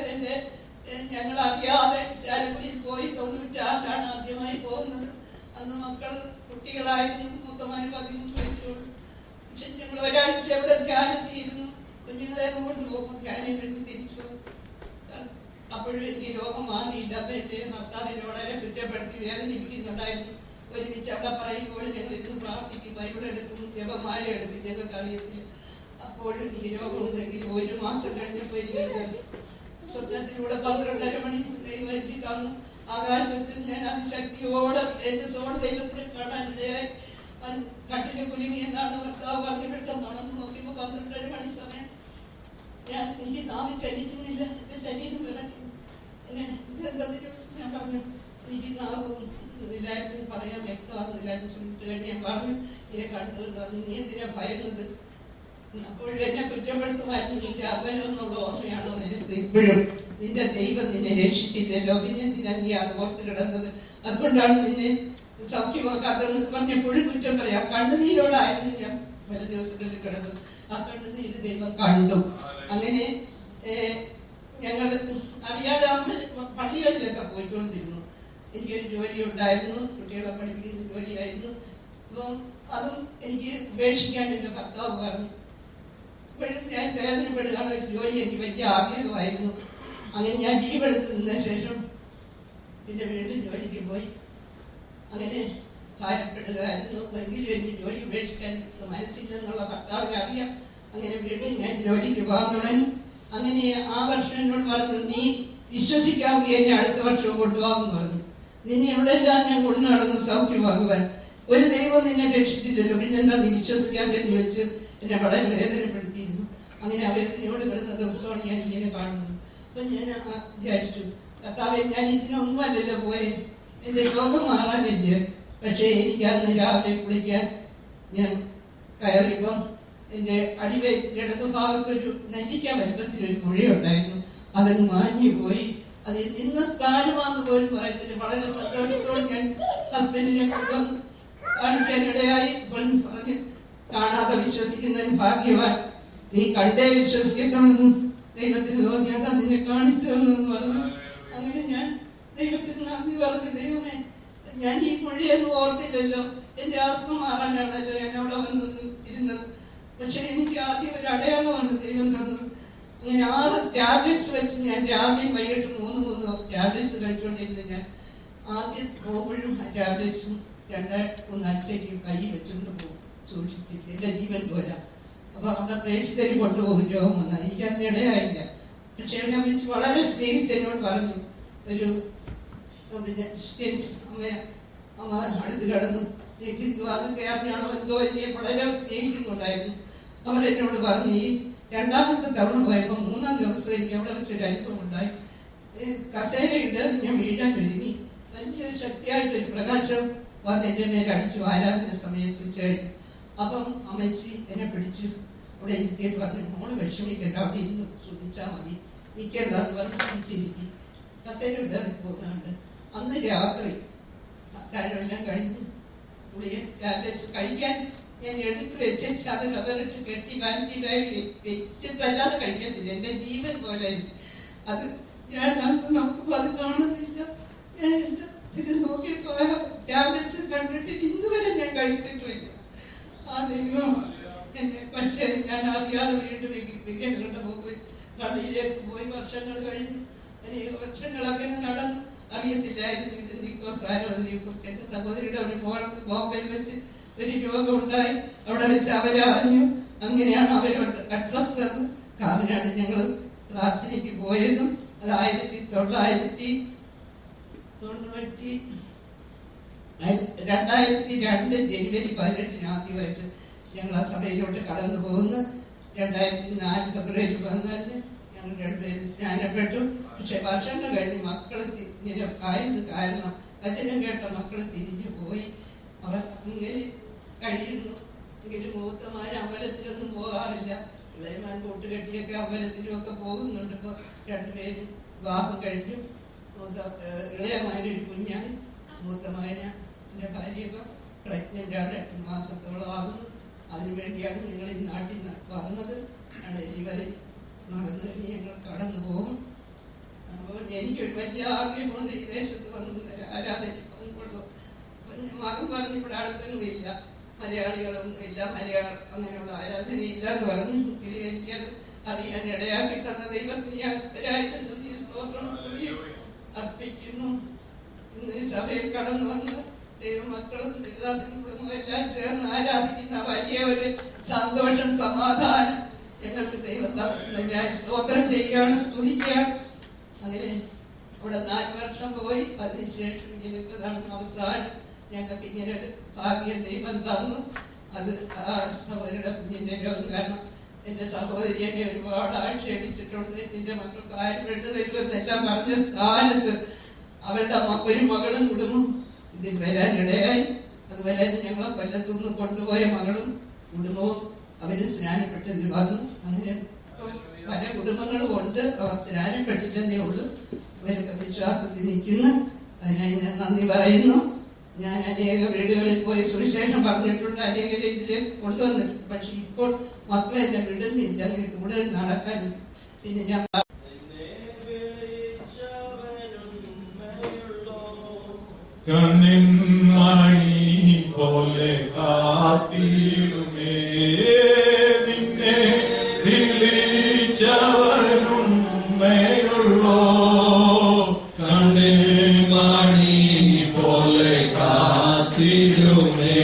ഞങ്ങൾ അറിയാതെ ചാലക്കുടിയിൽ പോയി 96 ആദ്യമായി പോകുന്നത്. അന്ന് മക്കൾ കുട്ടികളായിരുന്നു. മൂത്തമാന് 13 വയസ്സുള്ളൂ. പക്ഷെ ഞങ്ങൾ ഒരാഴ്ച അവിടെ ധ്യാനത്തിയിരുന്നു. കുഞ്ഞുങ്ങളെ കൊണ്ടുപോകും, ധ്യാനം കഴിഞ്ഞ് തിരിച്ചു പോകും. അപ്പോഴും എനിക്ക് രോഗം മാറിയില്ല. അപ്പൊ എന്റെ ഭർത്താവിനെ വളരെ കുറ്റപ്പെടുത്തി വേദനിപ്പിക്കുന്നുണ്ടായിരുന്നു. ഒരുമിച്ച് അവിടെ പറയുമ്പോൾ ഞങ്ങൾ ഇരുന്ന് പ്രാർത്ഥിക്കും, ബൈബിൾ എടുക്കും, ജപമാല എടുക്കും, ഞങ്ങൾക്ക് അറിയത്തില്ല. അപ്പോഴും എനിക്ക് രോഗമുണ്ടെങ്കിൽ 1 മാസം കഴിഞ്ഞപ്പോൾ എനിക്ക് സ്വപ്നത്തിലൂടെ 12:30 മണി ദൈവം എനിക്ക് തന്നു. ആകാശത്തിൽ ഞാൻ അതിശക്തിയോടെ തേജസ്സോടെ ദൈവത്തെ കാണാനിടയായി. കട്ടില് കുലുങ്ങി എന്നാണ് ഭർത്താവ് പറഞ്ഞു. പെട്ടെന്ന് ഉണർന്ന് നോക്കിയപ്പോൾ 12:30 മണി സമയം. എനിക്ക് നാമി ചലിക്കുന്നില്ല, എന്റെ ശരീരം വിറയ്ക്കുന്നു. ഞാൻ പറഞ്ഞു, എനിക്ക് നാവും ഇല്ലായിരുന്നു, പറയാൻ വ്യക്തമാകുന്നില്ലായിരുന്നു. ചുണ്ടിട്ട് കഴിഞ്ഞ് ഞാൻ പറഞ്ഞു, ഇങ്ങനെ കണ്ടു എന്ന് പറഞ്ഞു. നീ എന്തിനാ ഭയന്നത്? അപ്പോഴും എന്നെ കുറ്റപ്പെടുത്തുമായിരുന്നു. നിന്റെ അപനമെന്നുള്ള ഓർമ്മയാണോ നിനക്ക് ഇപ്പോഴും? നിന്റെ ദൈവം നിന്നെ രക്ഷിച്ചില്ലല്ലോ, പിന്നെ എന്തിനാ നീ അത് ഓർത്ത് കിടന്നത്? അതുകൊണ്ടാണ് നിന്നെ സൗഖ്യമാക്കാത്തതെന്ന് പറഞ്ഞപ്പോഴും കുറ്റം പറയാം. കണ്ണുനീരോടായിരുന്നു ഞാൻ പല ദിവസങ്ങളിൽ കിടന്നത്. ആ കണ്ണുനീര് ദൈവം കണ്ടു. അങ്ങനെ ഞങ്ങൾ അറിയാതെ പള്ളികളിലൊക്കെ പോയിക്കൊണ്ടിരുന്നു. എനിക്കൊരു ജോലി ഉണ്ടായിരുന്നു, കുട്ടികളെ പഠിപ്പിക്കുന്ന ജോലിയായിരുന്നു. അപ്പം അതും എനിക്ക് ഉപേക്ഷിക്കാൻ എൻ്റെ ഭർത്താവ് പറഞ്ഞു. അപ്പോഴും ഞാൻ വേദനപ്പെടുകയാണ്. ഒരു ജോലി എനിക്ക് വലിയ ആഗ്രഹമായിരുന്നു. അങ്ങനെ ഞാൻ ലീവ് എടുത്ത് നിന്ന ശേഷം പിന്നെ വീണ്ടും ജോലിക്ക് പോയി. അങ്ങനെ ഭാരപ്പെടുകയായിരുന്നു. എങ്കിലും എനിക്ക് ജോലി ഉപേക്ഷിക്കാൻ മനസ്സില്ലെന്നുള്ള ഭർത്താവിനെ അറിയാം. അങ്ങനെ വീണ്ടും ഞാൻ ജോലിക്ക് പോകാൻ തുടങ്ങി. അങ്ങനെ ആ വർഷം എന്നോട് പറഞ്ഞു, നീ വിശ്വസിക്കാമെങ്കിൽ എന്നെ അടുത്ത വർഷവും കൊണ്ടുപോകാമെന്ന് പറഞ്ഞു. നിന്നെ എവിടെയെല്ലാം ഞാൻ കൊണ്ടു നടന്നു സൗഖ്യമാകുവാൻ. ഒരു ദൈവം നിന്നെ രക്ഷിച്ചില്ലല്ലോ, പിന്നെന്താ നീ വിശ്വസിക്കാതെ എന്ന് വെച്ച് എന്നെ വളരെ വേദനപ്പെടുത്തിയിരുന്നു. അങ്ങനെ ആ വേദനയോട് കിടന്ന ദിവസമാണ് ഞാൻ ഇങ്ങനെ കാണുന്നത്. അപ്പൊ ഞാൻ വിചാരിച്ചു, കർത്താവേ, ഞാൻ ഇതിനൊന്നുമല്ലല്ലോ പോയെ, എന്റെ രോഗം മാറാനില്ലേ? പക്ഷേ എനിക്ക് അന്ന് രാവിലെ കുളിക്കാൻ ഞാൻ കയറിയപ്പം എൻ്റെ അടിവയറ്റിൻ്റെ ഇടതു ഭാഗത്തൊരു നെല്ലിക്ക വലുപ്പത്തിലൊരു മുഴയുണ്ടായിരുന്നു. അതങ്ങ് മാഞ്ഞു പോയി. അത് നിന്ന സ്ഥാനമാണെന്ന് പോലും പറയത്തില്ല. വളരെ സന്തോഷത്തോടെ ഞാൻ ഹസ്ബൻഡിനെ കൊണ്ടുവന്ന് കാണിക്കാനിടയായി. പറഞ്ഞ്, കാണാതെ വിശ്വസിക്കുന്നതിന് ഭാഗ്യവാൻ, നീ കണ്ടേ വിശ്വസിക്കണമെന്നും ദൈവത്തിന് തോന്നിയാൽ നിന്നെ കാണിച്ചു തന്നെന്ന് പറഞ്ഞു. അങ്ങനെ ഞാൻ ദൈവത്തിന് നന്ദി പറഞ്ഞു. ദൈവമേ, ഞാൻ ഈ മൊഴിയൊന്നും ഓർത്തില്ലല്ലോ, എന്റെ ആസ്മ മാറാനാണല്ലോ ഞാൻ അവിടെ വന്ന് ഇരുന്നത്. പക്ഷെ എനിക്ക് ആദ്യം ഒരു അടയാളമാണ് ദൈവം തന്നത്. അങ്ങനെ 6 ടാബ്ലറ്റ്സ് വെച്ച് ഞാൻ രാവിലെയും വൈകിട്ട് 3 ടാബ്ലറ്റ്സ് കഴിച്ചുകൊണ്ടിരുന്നു. ഞാൻ ആദ്യം പോകുമ്പോഴും ആ ടാബ്ലറ്റ്സും 2-3 ആഴ്ചയ്ക്ക് കൈ വെച്ചുകൊണ്ട് പോകും, സൂക്ഷിച്ചിട്ട് എൻ്റെ ജീവൻ പോലെ. അപ്പൊ അവിടെ പ്രേക്ഷിതർ കൊണ്ടുപോകും രോഗം വന്നാൽ. എനിക്കതിനിടയായില്ല. പക്ഷെ ഞാൻ വെച്ച് വളരെ സ്നേഹിച്ച് എന്നോട് പറഞ്ഞു, ഒരു പിന്നെ ക്രിസ്ത്യൻസ് അമ്മ അടുത്ത് കിടന്നു. അത് കേരളാണോ എന്തോ എന്നെ വളരെ സ്നേഹിക്കുന്നുണ്ടായിരുന്നു. അവരെന്നോട് പറഞ്ഞു, ഈ 2ാമത്തെ തവണ പോയപ്പോൾ 3ാം ദിവസം എനിക്ക് അവിടെ വെച്ചൊരു അനുഭവം ഉണ്ടായി. കസേരയിട്ട് ഞാൻ വീഴാൻ ഒരുങ്ങി. വലിയൊരു ശക്തിയായിട്ടൊരു പ്രകാശം വന്ന് എൻ്റെ മേലെ അടിച്ചു. ആരാധന സമയത്ത് ചേട്ടൻ. അപ്പം അമ്മച്ചി എന്നെ പിടിച്ചു അവിടെ ഇരുത്തിയിട്ട് പറഞ്ഞു, മോള് വിഷമിക്കണ്ട, അവിടെ ഇരുന്ന് ശ്രദ്ധിച്ചാൽ മതി, നിൽക്കേണ്ടെന്ന് പറഞ്ഞ് തിരിച്ചിരുത്തി. കസേര ഇടറി പോകുന്നുണ്ട്. അന്ന് രാത്രി അത്താഴമെല്ലാം കഴിഞ്ഞ് ഗുളിക ടാബ്ലറ്റ്സ് കഴിക്കാൻ ഞാൻ എടുത്ത് വെച്ച് അത് റബ്ബറിട്ട് കെട്ടി വാനിറ്റിയിലായി വെച്ചിട്ടല്ലാതെ കഴിക്കത്തില്ല. എൻ്റെ ജീവൻ പോലെ അത് ഞാൻ അന്ന് നോക്കുമ്പോൾ അത് കാണുന്നില്ല. ഞാൻ എല്ലാത്തിനും നോക്കിയിട്ട് ടാബ്ലറ്റ്സ് കണ്ടിട്ട് ഇന്ന് വരെ ഞാൻ കഴിച്ചിട്ടില്ല. ആ ദൈവം എന്നെ പക്ഷേ ഞാൻ അറിയാതെ വീണ്ടും വിഗ്രഹങ്ങളുടെ പോയി പള്ളിയിലേക്ക് പോയി വർഷങ്ങൾ കഴിഞ്ഞു. അനേക വർഷങ്ങൾ അങ്ങനെ നടന്നു. അറിയത്തില്ലായിരുന്നു ആരോധനയെ കുറിച്ച്. എൻ്റെ സഹോദരിയുടെ ഒരു മോൾക്ക് ബോംബെയിൽ വെച്ച് ഒരു രോഗം ഉണ്ടായി. അവിടെ വെച്ച് അവരറിഞ്ഞു. അങ്ങനെയാണ് അവരോട് അഡ്രസ് തന്നു. കാവനാട് ഞങ്ങൾ പ്രാർത്ഥനയ്ക്ക് പോയതും അത് 2002 ജനുവരി 18 ആദ്യമായിട്ട് ഞങ്ങൾ ആ സഭയിലോട്ട് കടന്നു പോകുന്നു. 2004 ഫെബ്രുവരി 14 ഞങ്ങൾ രണ്ടുപേരും സ്നാനപ്പെട്ടു. പക്ഷെ വർഷങ്ങൾ കഴിഞ്ഞ് മക്കൾ ആയത് കാരണം വചനം കേട്ട മക്കൾ തിരിഞ്ഞു പോയി. അവർ ഇങ്ങനെ കഴിയുന്നു. എങ്കിലും മൂത്തമാർ അമ്പലത്തിലൊന്നും പോകാറില്ല. ഇളയമാൻ കൂട്ടുകെട്ടിയൊക്കെ അമ്പലത്തിലുമൊക്കെ പോകുന്നുണ്ട്. ഇപ്പോൾ രണ്ടുപേരും വിവാഹം കഴിഞ്ഞു. ഇളയമാനൊരു കുഞ്ഞായി. മൂത്തമാന എൻ്റെ ഭാര്യ ഇപ്പം പ്രഗ്നൻ്റാണ്. 8 മാസത്തോളം ആകുന്നു. അതിനുവേണ്ടിയാണ് ഞങ്ങൾ ഈ നാട്ടിൽ വന്നത്. ഡെലിവറി നടന്നു കഴിഞ്ഞ് ഞങ്ങൾ കടന്നു പോകും. അപ്പോൾ എനിക്കൊരു വലിയ ആഗ്രഹമുണ്ട് ഈ ദേശത്ത് വന്ന് ആരാധനയ്ക്ക് വന്നുകൊള്ളു. മകൻ പറഞ്ഞു ഇവിടെ അടുത്തൊന്നുമില്ല, മലയാളികളൊന്നും ഇല്ല, മലയാളം അങ്ങനെയുള്ള ആരാധനയില്ല എന്ന് പറഞ്ഞു. എനിക്കത് അറിയാൻ ഇടയാക്കി തന്ന ദൈവത്തിന് സ്തോത്രം അർപ്പിക്കുന്നു. ഇന്ന് ഈ സഭയിൽ കടന്നു വന്ന് ദൈവമക്കളും പിതാസിനും എല്ലാം ചേർന്ന് ആരാധിക്കുന്ന വലിയ ഒരു സന്തോഷം, സമാധാനം ഞങ്ങൾക്ക് ദൈവത്തെ സ്തോത്രം ചെയ്യുകയാണ്, സ്തുതിക്കുകയാണ്. അങ്ങനെ അവിടെ 4 വർഷം പോയി. അതിനുശേഷം ഇങ്ങനത്തെ നടന്ന അവസാനം ഞങ്ങൾക്ക് ഇങ്ങനെ ഒരു ഭാഗ്യം ദൈവം തന്നു. അത് ആ സഹോദരിയുടെ കുഞ്ഞിൻ്റെ രോഗം കാരണം എൻ്റെ സഹോദരി എന്നെ ഒരുപാട് ആക്ഷേപിച്ചിട്ടുണ്ട്. നിന്റെ മക്കൾക്ക് ആരും പെണ്ണ് തരുമെന്നെല്ലാം പറഞ്ഞ സ്ഥാനത്ത് അവരുടെ ഒരു മകളും കുടുംബം ഇതിൽ വരാനിടയായി. അതുപോലെ തന്നെ ഞങ്ങളെ കൊല്ലത്തുനിന്ന് കൊണ്ടുപോയ മകളും കുടുംബവും അവര് സ്നാനപ്പെട്ടതിൽ വന്നു. അങ്ങനെ പല കുടുംബങ്ങളും ഉണ്ട്. അവർ സ്നാനപ്പെട്ടില്ലെന്നേ ഉള്ളൂ. അവരൊക്കെ വിശ്വാസത്തിൽ നിൽക്കുന്നു. അതിനായി ഞാൻ നന്ദി പറയുന്നു. ഞാൻ അനേക വീടുകളിൽ പോയി സുവിശേഷം പറഞ്ഞിട്ടുണ്ട്, അനേക ഇതിലേക്ക് കൊണ്ടുവന്നിട്ടുണ്ട്. പക്ഷെ ഇപ്പോൾ മക്കളെ എന്നെ വിടുന്നില്ല അങ്ങനെ കൂടുതൽ നടക്കാൻ. പിന്നെ ഞാൻ കണ്ണിൻമണി പോലെ കാത്തിടുമേ നിന്നെ വിളിച്ചവനും മേയുള്ളോ. കണ്ണിൻമണി പോലെ കാത്തിടുമേ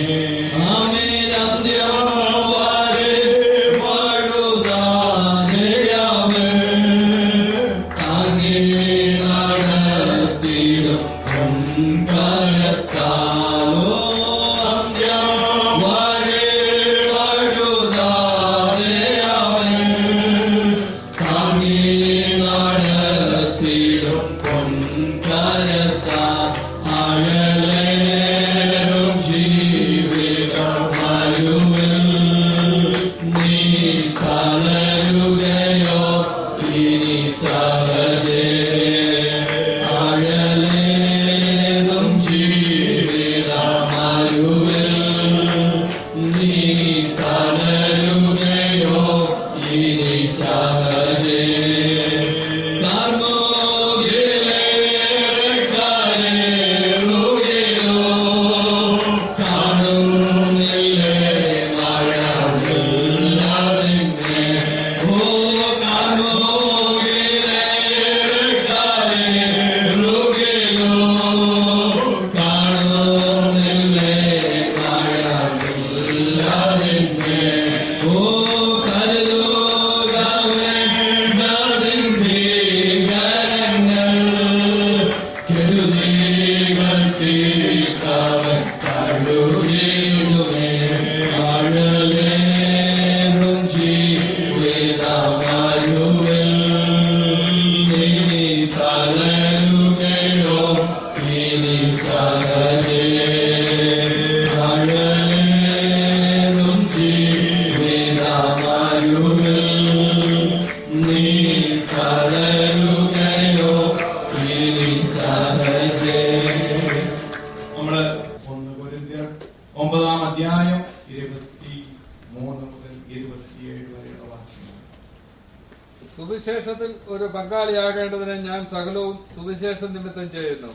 സുവിശേഷത്തിൽ ഒരു പങ്കാളിയാകേണ്ടതിന് ഞാൻ സകലവും സുവിശേഷ നിമിത്തം ചെയ്യുന്നു.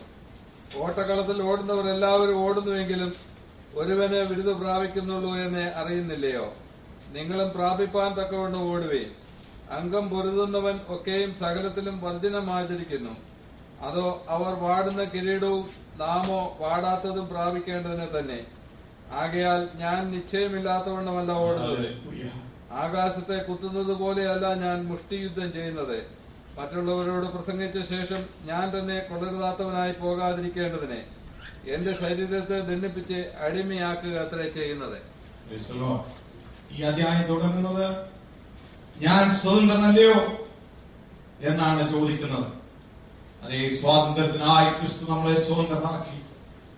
ഓട്ടക്കളത്തിൽ ഓടുന്നവർ എല്ലാവരും ഓടുന്നുവെങ്കിലും ഒരുവനെ വിരുദ് പ്രാപിക്കുന്നുള്ളൂ എന്ന് അറിയുന്നില്ലയോ? നിങ്ങളും പ്രാപിപ്പാൻ തക്കവണ്ണം ഓടുവേൻ. അംഗം പൊരുതുന്നവൻ ഒക്കെയും സകലത്തിലും വർജ്ജനമാചരിക്കുന്നു. അതോ അവർ വാടുന്ന കിരീടവും നാമോ വാടാത്തതും പ്രാപിക്കേണ്ടതിന് തന്നെ. ആകയാൽ ഞാൻ നിശ്ചയമില്ലാത്തവണ്ണമല്ല ഓടുന്നത്. ആകാശത്തെ കുത്തുന്നത് പോലെയല്ല ഞാൻ മുഷ്ടിയുദ്ധം ചെയ്യുന്നത്. മറ്റുള്ളവരോട് പ്രസംഗിച്ച ശേഷം ഞാൻ തന്നെ കൊള്ളരുതാത്തവനായി പോകാതിരിക്കേണ്ടതിനെ എന്റെ ശരീരത്തെ ദണ്ഡിപ്പിച്ച് അടിമയാക്കുക അത്രേ ചെയ്യുന്നത്. ഈ അധ്യായം തുടങ്ങുന്നത് ഞാൻ സ്വതന്ത്രനല്ലയോ എന്നാണ് ചോദിക്കുന്നത്. അതേ സ്വാതന്ത്ര്യത്തിനായി ക്രിസ്തു നമ്മളെ സ്വതന്ത്രനാക്കി.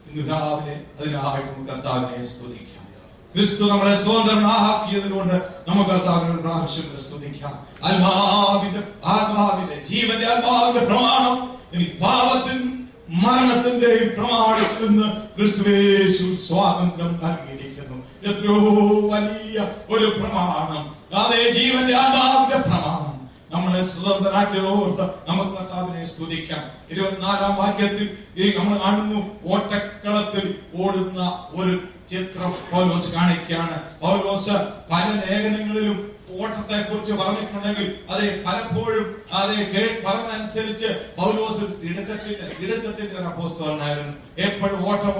ഇന്ന് രാവിലെ അതിനായിട്ട് നമുക്ക് കർത്താവിനെ സ്തുതിക്കാം. ക്രിസ്തു നമ്മളെ സ്വതന്ത്രനാക്കിയതുകൊണ്ട് നമുക്ക് കർത്താവിനോട് പ്രാവശ്യം സ്തുതിക്കാം. ആത്മാവിന്റെ ജീവന്റെ ആത്മാവിന്റെ പ്രമാണം എനിക്ക് പാപത്തിൻ മരണത്തിന്റെയും പ്രമാണത്തിൽ നിന്ന് ക്രിസ്തുവേശു സ്വാതന്ത്ര്യം നൽകിയിരിക്കുന്നു. എത്രയോ വലിയ ഒരു പ്രമാണം. അതേ ജീവന്റെ ആത്മാവിന്റെ പ്രമാണം നമ്മളെ സ്വതന്ത്രനാക്കിയോർത്ത് നമുക്ക് കർത്താവിനെ സ്തുതിക്കാം. 24-ാം വാക്യത്തിൽ നമ്മൾ കാണുന്നു, ഓട്ടക്കളത്തിൽ ഓടുന്ന ഒരു ചിത്രം പൗലോസ് കാണിക്കുകയാണ്. പൗലോസ് പല ലേഖനങ്ങളിലും ഓട്ടത്തെ കുറിച്ച് പറഞ്ഞിട്ടുണ്ടെങ്കിൽ അതെ പലപ്പോഴും പറഞ്ഞനുസരിച്ച് പൗലോസ് തിടുക്കത്തിന്റെ ഒരു അപ്പോസ്തലനായിരുന്നു. എപ്പോഴും ഓട്ടം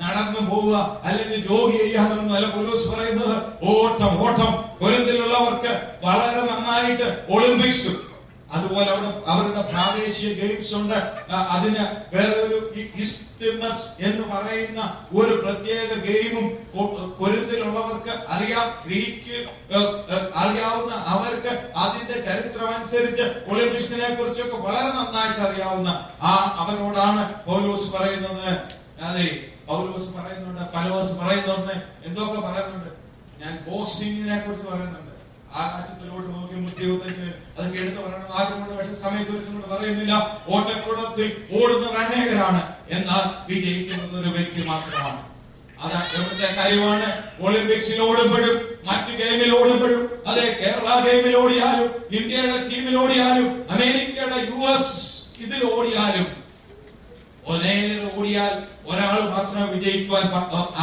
നടന്നു പോവുക, അല്ലെങ്കിൽ ജോലി ചെയ്യാതൊന്നും അല്ല പൗലോസ് പറയുന്നത്. ഓട്ടം കൊരിന്തിലുള്ളവർക്ക് വളരെ നന്നായിട്ട് ഒളിമ്പിക്സ്, അതുപോലെ അവരുടെ പ്രാദേശിക ഗെയിംസ് ഉണ്ട്. അതിന് വേറെ ഒരു ഇസ്തിമസ് എന്ന് പറയുന്ന ഒരു പ്രത്യേക ഗെയിമും കൊരിന്തിലുള്ളവർക്ക് അറിയാം. ഗ്രീക്ക് അറിയാവുന്ന അവർക്ക് അതിന്റെ ചരിത്രം അനുസരിച്ച് ഒളിമ്പിക്സിനെ കുറിച്ചൊക്കെ വളരെ നന്നായിട്ട് അറിയാവുന്ന അവരോടാണ് പൗലോസ് പറയുന്നത്. അതെ പൗലോസ് പറയുന്നുണ്ട് എന്തൊക്കെ പറയുന്നുണ്ട്. ഞാൻ ബോക്സിങ്ങിനെ കുറിച്ച് പറയുന്നുണ്ട്. ആകാശത്തിലോട്ട് നോക്കി മുഷ്ടിയുദ്ധത്തിന് അതൊക്കെ എടുത്ത് പറയണം ആഗ്രഹമുണ്ട്. പക്ഷെ സമയത്തൊരുക്കം കൊണ്ട് പറയുന്നില്ല. ഓട്ടക്കുളത്തിൽ ഓടുന്നവർ അനേകരാണ്, എന്നാൽ വിജയിക്കുന്നത് ഒരു വ്യക്തി മാത്രമാണ്. അത് എവിടുത്തെ കാര്യമാണ്? ഒളിമ്പിക്സിൽ ഓടുമ്പോഴും മറ്റു ഗെയിമിൽ ഓടുമ്പോഴും, അതെ കേരള ഗെയിമിൽ ഓടിയാലും, ഇന്ത്യയുടെ ടീമിൽ ഓടിയാലും, അമേരിക്കയുടെ US ഇതിൽ ഓടിയാലും, ഓടിയാൽ ഒരാൾ മാത്രമേ വിജയിക്കുവാൻ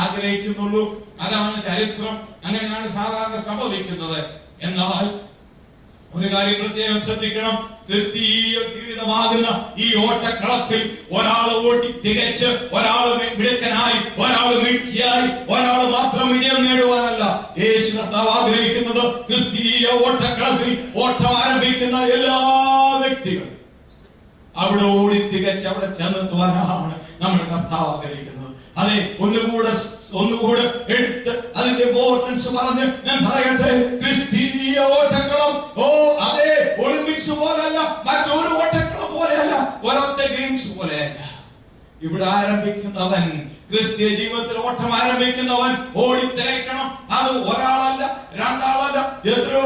ആഗ്രഹിക്കുന്നുള്ളൂ. അതാണ് ചരിത്രം. അങ്ങനെയാണ് സാധാരണ സംഭവിക്കുന്നത്. എന്നാൽ ഒരു കാര്യം പ്രത്യേകം ശ്രദ്ധിക്കണം. ക്രിസ്തീയ ജീവിതമാകുന്ന ഈ ഓട്ടക്കളത്തിൽ ഒരാൾ ഓടി തികച്ച്, ഒരാൾ മിടുക്കനായി, ഒരാൾ മിടുക്കിയായി, ഒരാൾ മാത്രം വിജയം നേടുവാനല്ല യേശു കർത്താവ് ആഗ്രഹിക്കുന്നത്. ക്രിസ്തീയ ഓട്ടക്കളത്തിൽ ഓട്ടം ആരംഭിക്കുന്ന എല്ലാ വ്യക്തികളും അവിടെ ഓടി തികച്ച് അവിടെ ചെന്നെത്തുവാനാണ് നമ്മുടെ കർത്താവ് ആഗ്രഹിക്കുന്നത്. അതെ ഒന്നുകൂടെ എടുത്ത് അതിന്റെ ഇമ്പോർട്ടൻസ് പറഞ്ഞ് ഞാൻ പറയട്ടെ. ക്രിസ്തീയ ഓട്ടക്കളം അതെ ഒളിമ്പിക്സ് പോലെയല്ല, മറ്റൊരു ഓട്ടക്കളം പോലെയല്ല, ഒരൊറ്റ ഗെയിംസ് പോലെയല്ല. ഇവിടെ ആരംഭിക്കുന്നവൻ, ക്രിസ്തീയ ജീവിതത്തിൽ ഓട്ടം ആരംഭിക്കുന്നവൻ ഓടി തികക്കണം. അത് ഒരാളല്ല, രണ്ടാളല്ല, എത്രയോ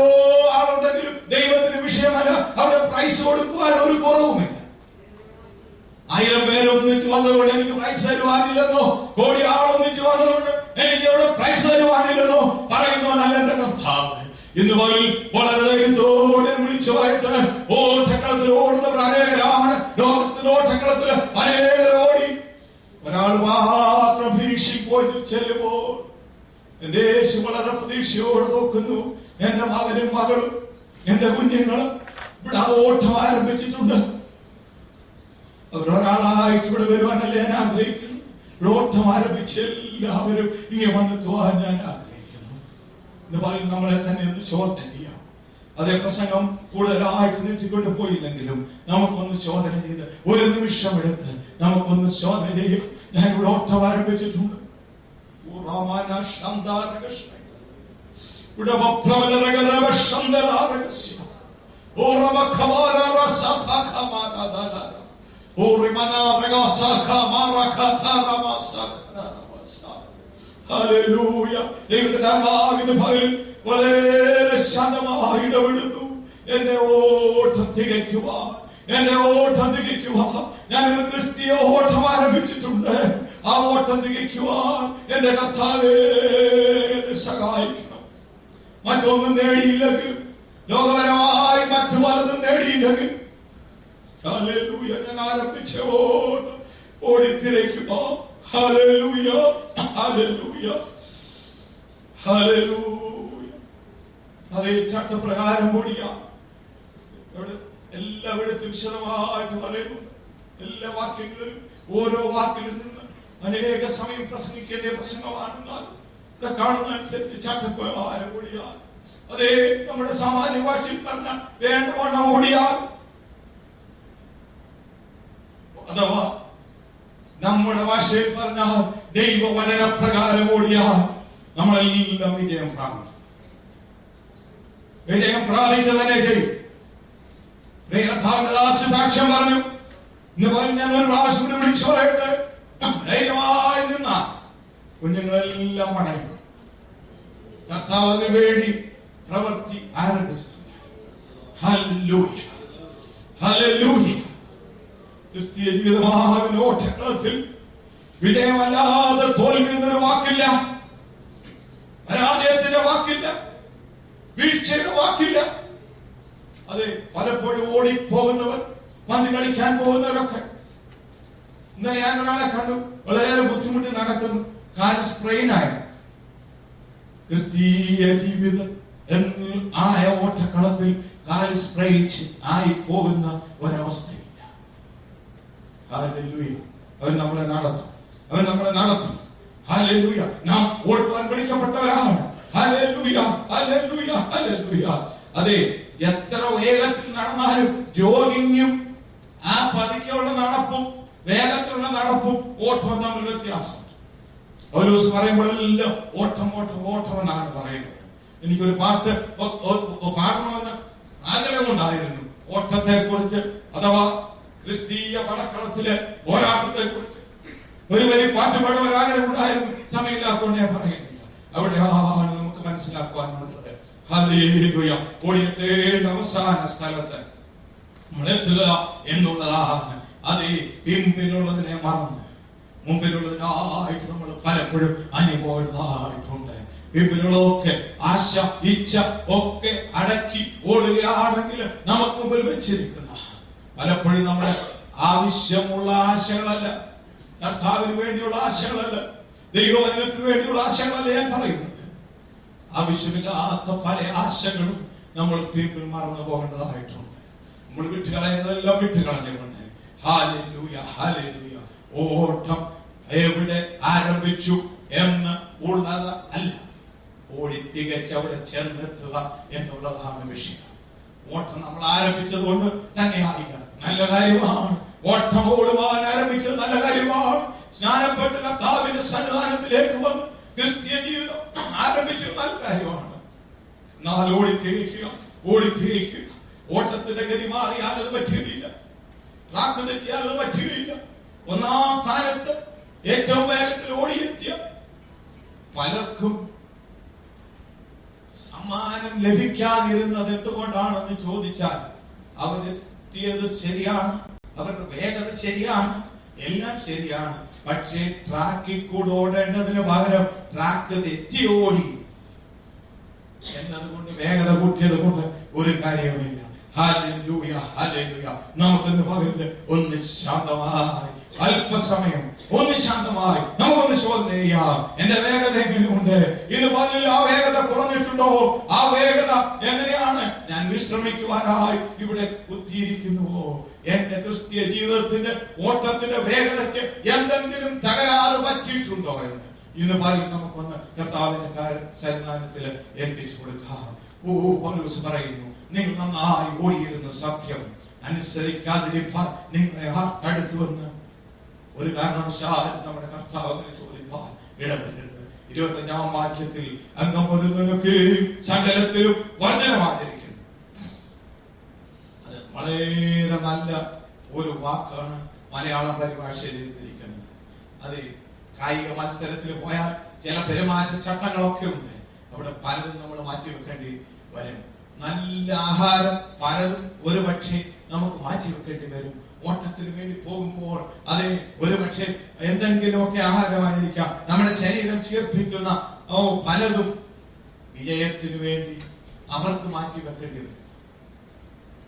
ആളുണ്ടെങ്കിലും ദൈവത്തിന് വിഷയമല്ല. അവിടെ പ്രൈസ് കൊടുക്കുവാൻ ഒരു കുറവുമില്ല. 1000 പേര് ഒന്നിച്ച് വന്നതുകൊണ്ട് എനിക്ക് പ്രൈസ് തരുവാനില്ലെന്നോ, കോടി ആളൊന്നിച്ച് വന്നതുകൊണ്ട് എനിക്ക് ഇവിടെ പ്രൈസ് തരുവാനില്ലെന്നോ പറയുന്നവനല്ല എന്റെ കർത്താവ്. ഇന്ന് പോലും വളരെ ധൈര്യത്തോടെ വിളിച്ചു പറയട്ടെ, ഓട്ടക്കളത്തിൽ ഓടുന്നവർ അനേകരാണ്. ലോകത്തിന്റെ ഓട്ടക്കളത്തിൽ അനേകർ ഓടി, ഒരാൾ മാത്രം ഫിനിഷിൽ പോയി ചെല്ലുമ്പോൾ എന്റെ യേശു വളരെ പ്രതീക്ഷയോടെ നോക്കുന്നു. എന്റെ മകനും മകളും എന്റെ കുഞ്ഞുങ്ങളും ഇവിടെ ആ ഓട്ടം ആരംഭിച്ചിട്ടുണ്ട്. അവരൊരാളായിട്ട് ഇവിടെ വരുവാനല്ലേ ഞാൻ ആഗ്രഹിക്കുന്നു. ഓട്ടം ആരംഭിച്ച് എല്ലാവരും ഇങ്ങനെ വന്നെത്തുവാൻ ഞാൻ ആഗ്രഹിക്കുന്നു. എന്ന് പറയും നമ്മളെ തന്നെ ഒന്ന് ശോധന ചെയ്യാം. അതേ പ്രസംഗം കൂടുതലായിട്ട് നീട്ടിക്കൊണ്ട് പോയില്ലെങ്കിലും നമുക്കൊന്ന് ശോധന ചെയ്ത് ഒരു നിമിഷം എടുത്ത് നമുക്കൊന്ന് ശോധന ചെയ്യും. ഞാൻ ഇവിടെ ഓട്ടം ആരംഭിച്ചിട്ടുണ്ട്. ദൈവത്തിന്റെ ആത്മാവിന്റെ പകലിൽ വളരെ ശാന്തമായി ഇടപെടുന്നു. എന്നെ ഓട്ടം തികയ്ക്കുവാൻ ഞാനൊരു ക്രിസ്തീയ ഓട്ടം ആരംഭിച്ചിട്ടുണ്ട്. ആ ഓട്ടം തികയ്ക്കുവാൻ എന്റെ കർത്താവേ സഹായിക്കണം. മറ്റൊന്നും നേടിയില്ലെങ്കിലും ലോകപരമായി മറ്റു പലതും നേടിയില്ലെങ്കിൽ ഹല്ലേലൂയ, ഞാൻ ആരംഭിച്ച ഓടിത്തിരയ്ക്കുമോ? ഹല്ലേലൂയ, ഹല്ലേലൂയ, ഹല്ലേലൂയ. അതേ ചട്ടപ്രകാരം ഓടിയാ എല്ലായിടത്തും വിശദമായിട്ട് പറയുന്നുണ്ട്. എല്ലാ വാക്യങ്ങളിലും ഓരോ വാക്കിലും നിന്ന് അനേക സമയം പ്രസംഗിക്കേണ്ട പ്രസംഗമാണെന്നാൽ കാണുന്ന അനുസരിച്ച് ചട്ടപ്രകാരം ഓടിയാൽ, അതേ നമ്മുടെ സാമാന്യ ഭാഷയിൽ പറഞ്ഞ വേണ്ടവണ്ണം ഓടിയാൽ, അഥവാ നമ്മുടെ ഭാഷയിൽ പറഞ്ഞാൽ ദൈവവചനപ്രകാരം ഓടിയാൽ നമ്മളെല്ലാം വിജയം പ്രാപിക്കും. വിജയം പ്രാപിക്കുക തന്നെ ചെയ്യും. സാക്ഷ്യം പറഞ്ഞു. ഇന്ന് ഞാൻ ഒരു പ്രാവശ്യം വിളിച്ചു പറയട്ടെ, ധൈര്യമായി നിന്ന കുഞ്ഞുങ്ങളെല്ലാം മടങ്ങി കർത്താവിന് വേണ്ടി പ്രവൃത്തി ആരംഭിച്ചിട്ടുണ്ട്. Hallelujah, hallelujah. ക്രിസ്തീയ ജീവിതമാകുന്ന ഓട്ടക്കളത്തിൽ വിജയമല്ലാതെ തോൽവി എന്നൊരു വാക്കില്ല, പരാജയത്തിന്റെ വാക്കില്ല, വീഴ്ചയുടെ വാക്കില്ല. അതെ, പലപ്പോഴും ഓടിപ്പോകുന്നവർ, പന്ത് കളിക്കാൻ പോകുന്നവരൊക്കെ. ഇന്നലെ ഞാൻ ഒരാളെ കണ്ടു, വളരെ ബുദ്ധിമുട്ടി നടക്കുന്നു, കാല് സ്ട്രെയിനായി. ക്രിസ്തീയ ജീവിതം ആയ ഓട്ടക്കളത്തിൽ കാല് സ്ട്രെയിച്ച് ആയി പോകുന്ന ഒരവസ്ഥയില്ല. ഹല്ലേലൂയ. അവൻ നമ്മളെ നടത്തും, അവൻ നമ്മളെ നടത്തും. ഹല്ലേലൂയ. നാം ഓടുവാൻ വിളിക്കപ്പെട്ടവരാണ്. ഹല്ലേലൂയ, ഹല്ലേലൂയ, ഹല്ലേലൂയ. അതെ, എത്ര വേഗത്തിൽ നടന്നാലും ജോഗിങ്ങും ആ പതുക്കെയുള്ള നടപ്പും വേഗത്തിലുള്ള നടപ്പും ഓട്ടവും തമ്മിൽ വ്യത്യാസം. പൗലോസ് പറയുമ്പോഴെല്ലാം ഓട്ടം ഓട്ടം ഓട്ടം എന്നാണ് പറയുന്നത്. എനിക്കൊരു പാട്ട് പാടണമെന്ന് ആഗ്രഹമുണ്ടായിരുന്നു, ഓട്ടത്തെ കുറിച്ച്, അഥവാ ക്രിസ്തീയ പടക്കളത്തിലെ പോരാട്ടത്തെ കുറിച്ച് ഒരു വരി പാട്ട് പാടാൻ ആഗ്രഹം ഉണ്ടായിരുന്നു. സമയമില്ലാത്തതുകൊണ്ട് ഞാൻ പറയുന്നില്ല. അവിടെയാണ് നമുക്ക് മനസ്സിലാക്കുവാനുള്ളത്. ഹല്ലേലൂയ. ഓടിയെത്തേണ്ട അവസാന സ്ഥലത്ത് നമ്മളെത്തുക എന്നുള്ളതാണ്. അത് പിമ്പിലുള്ളതിനെ മറന്ന് മുമ്പിലുള്ളതിനായിട്ട് നമ്മൾ പലപ്പോഴും അനുഭവമായിട്ടുണ്ട്. പിമ്പിലുള്ളതൊക്കെ ആശ ഇച്ഛ ഒക്കെ അടക്കി ഓടുകയാണെങ്കിൽ നമുക്ക് മുമ്പിൽ വെച്ചിരിക്കുന്ന പലപ്പോഴും നമ്മുടെ ആവശ്യമുള്ള ആശകളല്ല, കർത്താവിന് വേണ്ടിയുള്ള ആശകളല്ല, ദൈവവചനത്തിന് വേണ്ടിയുള്ള ആശകളല്ല ഞാൻ പറയുന്നത്. ആവശ്യമില്ലാത്ത പല ആശകളും നമ്മൾ പിമ്പിൽ മറന്നു പോകേണ്ടതായിട്ടുണ്ട്. നമ്മൾ വിട്ടുകളയുന്നതെല്ലാം വിട്ടുകളഞ്ഞുകൊണ്ട് ഹല്ലേലൂയ, ഹല്ലേലൂയ. ഓട്ടം എവിടെ ആരംഭിച്ചു എന്ന് ഉള്ളത് അല്ല, ഓടി തികച്ച് അവിടെ ചെന്നെത്തുക എന്നുള്ളതാണ് വിഷയം. ഓട്ടം നമ്മൾ ആരംഭിച്ചത് കൊണ്ട് തന്നെയായില്ല, നല്ല കാര്യമാണ്. ഓട്ടം ഓടുവാൻ ആരംഭിച്ചത് നല്ല കാര്യമാണ്. സ്നാനപ്പെട്ട് കർത്താവിന്റെ സന്നിധാനത്തിലേക്ക് വന്ന് ക്രിസ്തീയ ജീവിതം ആരംഭിച്ചത് നല്ല കാര്യമാണ്. എന്നാൽ ഓടിത്തിരിക്കുക, ഓടിത്തിരിക്കുക. ഓട്ടത്തിന്റെ ഗതി മാറിയാൽ അത് പറ്റുകയില്ല, ട്രാക്ക് തെറ്റിയാൽ അത് പറ്റുകയില്ല. ഒന്നാം സ്ഥാനത്ത് ഏറ്റവും വേഗത്തിൽ ഓടിയെത്തിയ പലർക്കും സമ്മാനം ലഭിക്കാതിരുന്നത് എന്തുകൊണ്ടാണെന്ന് ചോദിച്ചാൽ, അവരെത്തിയത് ശരിയാണ്, അവരുടെ വേഗത ശരിയാണ്, എല്ലാം ശരിയാണ്. പക്ഷേ ട്രാക്കിൽ കൂടെ ഓടേണ്ടതിന് പകരം ട്രാക്ക് തെറ്റി ഓടി എന്നതുകൊണ്ട് വേഗത കൂട്ടിയത് കൊണ്ട് ഒരു കാര്യവുമില്ല. Hallelujah, hallelujah. നമുക്കൊന്ന് പകല് ഒന്ന് ശാന്തമായി അല്പസമയം ഒന്ന് ശാന്തമായി നമുക്കൊന്ന് ശോധന ചെയ്യാം. എന്റെ വേഗത എങ്ങനെയുണ്ട്? ഇത് പകലിൽ ആ വേഗത കുറഞ്ഞിട്ടുണ്ടോ? ആ വേഗത എങ്ങനെയാണ്? ഞാൻ വിശ്രമിക്കുവാനായി ഇവിടെ കുത്തിയിരിക്കുന്നുവോ? എന്റെ ക്രിസ്തീയ ജീവിതത്തിന്റെ ഓട്ടത്തിന്റെ വേഗതയ്ക്ക് എന്തെങ്കിലും തകരാറ് പറ്റിയിട്ടുണ്ടോ എന്ന് ഇന്ന് പകൽ നമുക്കൊന്ന് കർത്താവിന്റെ സന്നിധാനത്തിൽ ഏൽപ്പിച്ചു കൊടുക്കാം. പൗലോസ് പറയുന്നു, നിങ്ങൾ നന്നായി ഓടിയിരുന്ന സത്യം അനുസരിക്കാതിരിപ്പാൻ നിങ്ങളെ ആർക്കടുത്തുവെന്ന് ഒരു കാരണവശാലും നമ്മുടെ കർത്താവ് അങ്ങനെ ചോദിപ്പാൻ ഇടവരരുത്. 25-ാം വാക്യത്തിൽ അംഗം ഒരുന്നൊക്കെ സകലത്തിലും വർജനമാചരിക്കുന്നു. അത് വളരെ നല്ല ഒരു വാക്കാണ് മലയാളം പരിഭാഷയിൽ എഴുതിയിരിക്കുന്നത്. അത് കായിക മത്സരത്തിൽ പോയാൽ ചില പെരുമാറ്റ ചട്ടങ്ങളൊക്കെ ഉണ്ട്, അവിടെ പലതും നമ്മൾ മാറ്റിവെക്കേണ്ടി വരും. നല്ല ആഹാരം പലതും ഒരു പക്ഷേ നമുക്ക് മാറ്റിവെക്കേണ്ടി വരും. ഓട്ടത്തിന് വേണ്ടി പോകുമ്പോൾ അതെ, ഒരു പക്ഷേ എന്തെങ്കിലുമൊക്കെ ആഹാരമായിരിക്കാം. നമ്മുടെ ശരീരം ചീർപ്പിക്കുന്ന പലതും വിജയത്തിന് വേണ്ടി അവർക്ക് മാറ്റി വെക്കേണ്ടി വരും.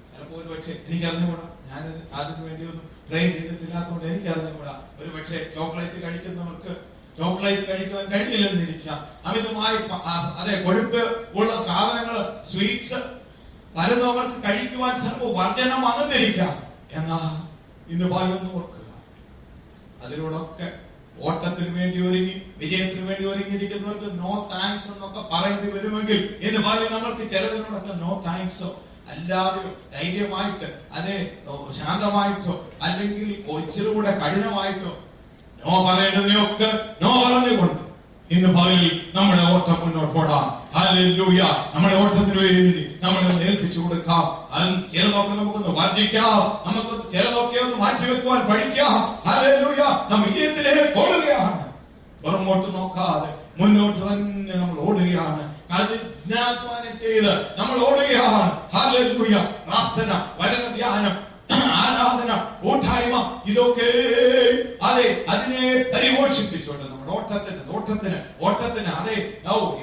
ചിലപ്പോൾ ഒരു പക്ഷേ എനിക്കറിഞ്ഞുകൂടാ, ഞാൻ അതിനു വേണ്ടി ഒന്നും ട്രെയിൻ ചെയ്തിട്ടില്ലാത്തതുകൊണ്ട് എനിക്കറിഞ്ഞുകൂടാ, ഒരു പക്ഷേ ചോക്ലേറ്റ് കഴിക്കുന്നവർക്ക് ചോക്ലേറ്റ് കഴിക്കാൻ കഴിഞ്ഞില്ലെന്നിരിക്കാം. അമിതമായി കൊഴുപ്പ് ഉള്ള സാധനങ്ങൾ, സ്വീറ്റ്സ് പലതും അവർക്ക് കഴിക്കുവാൻ ചിലപ്പോൾ വർജനം വന്നിരിക്കാം. എന്നാൽ ഇന്ന് പലൊന്നും ഓർക്കുക, അതിനോടൊക്കെ ഓട്ടത്തിന് വേണ്ടി ഒരുങ്ങി വിജയത്തിന് വേണ്ടി ഒരുങ്ങിയിരിക്കുന്നവർക്ക് നോ താങ്ക്സ് എന്നൊക്കെ പറയേണ്ടി വരുമെങ്കിൽ ഇന്ന് പല നമ്മൾക്ക് ചിലതിനോടൊക്കെ നോ താങ്ക്സോ അല്ലാതെ ധൈര്യമായിട്ട് അതെ ശാന്തമായിട്ടോ അല്ലെങ്കിൽ ഇച്ചിരി കൂടെ കഠിനമായിട്ടോ നോ പറയേണ്ടതിനൊക്കെ നോ പറഞ്ഞുകൊണ്ട് ഇന്ന് പകലിൽ നമ്മുടെ ഓട്ടം മുന്നോട്ട് ഓടാം. ഹല്ലേലൂയ. നമ്മുടെ ഓട്ടത്തിന് വേണ്ടി നമ്മളെ ഏൽപ്പിച്ചു കൊടുക്കാം. ചിലതൊക്കെ നമുക്കൊന്ന് വർജിക്കാം, നമുക്ക് ചിലതൊക്കെ ഒന്ന് മാറ്റിവെക്കുവാൻ പഠിക്കാം. ഹല്ലേലൂയ. നമ്മൾ വിജയത്തിലേക്ക് ഓടുകയാണ്. പുറമോട്ട് നോക്കാതെ മുന്നോട്ട് തന്നെ നമ്മൾ ഓടുകയാണ്. കഠിനാധ്വാനം ചെയ്ത് നമ്മൾ ഓടുകയാണ്. ഹല്ലേലൂയ. പ്രാർത്ഥന, വചന ധ്യാനം, ആരാധന, കൂട്ടായ്മ, ഇതൊക്കെ അതെ അതിനെ പരിപോഷിപ്പിച്ചുകൊണ്ട് നമ്മുടെ ഓട്ടത്തിന് അതെ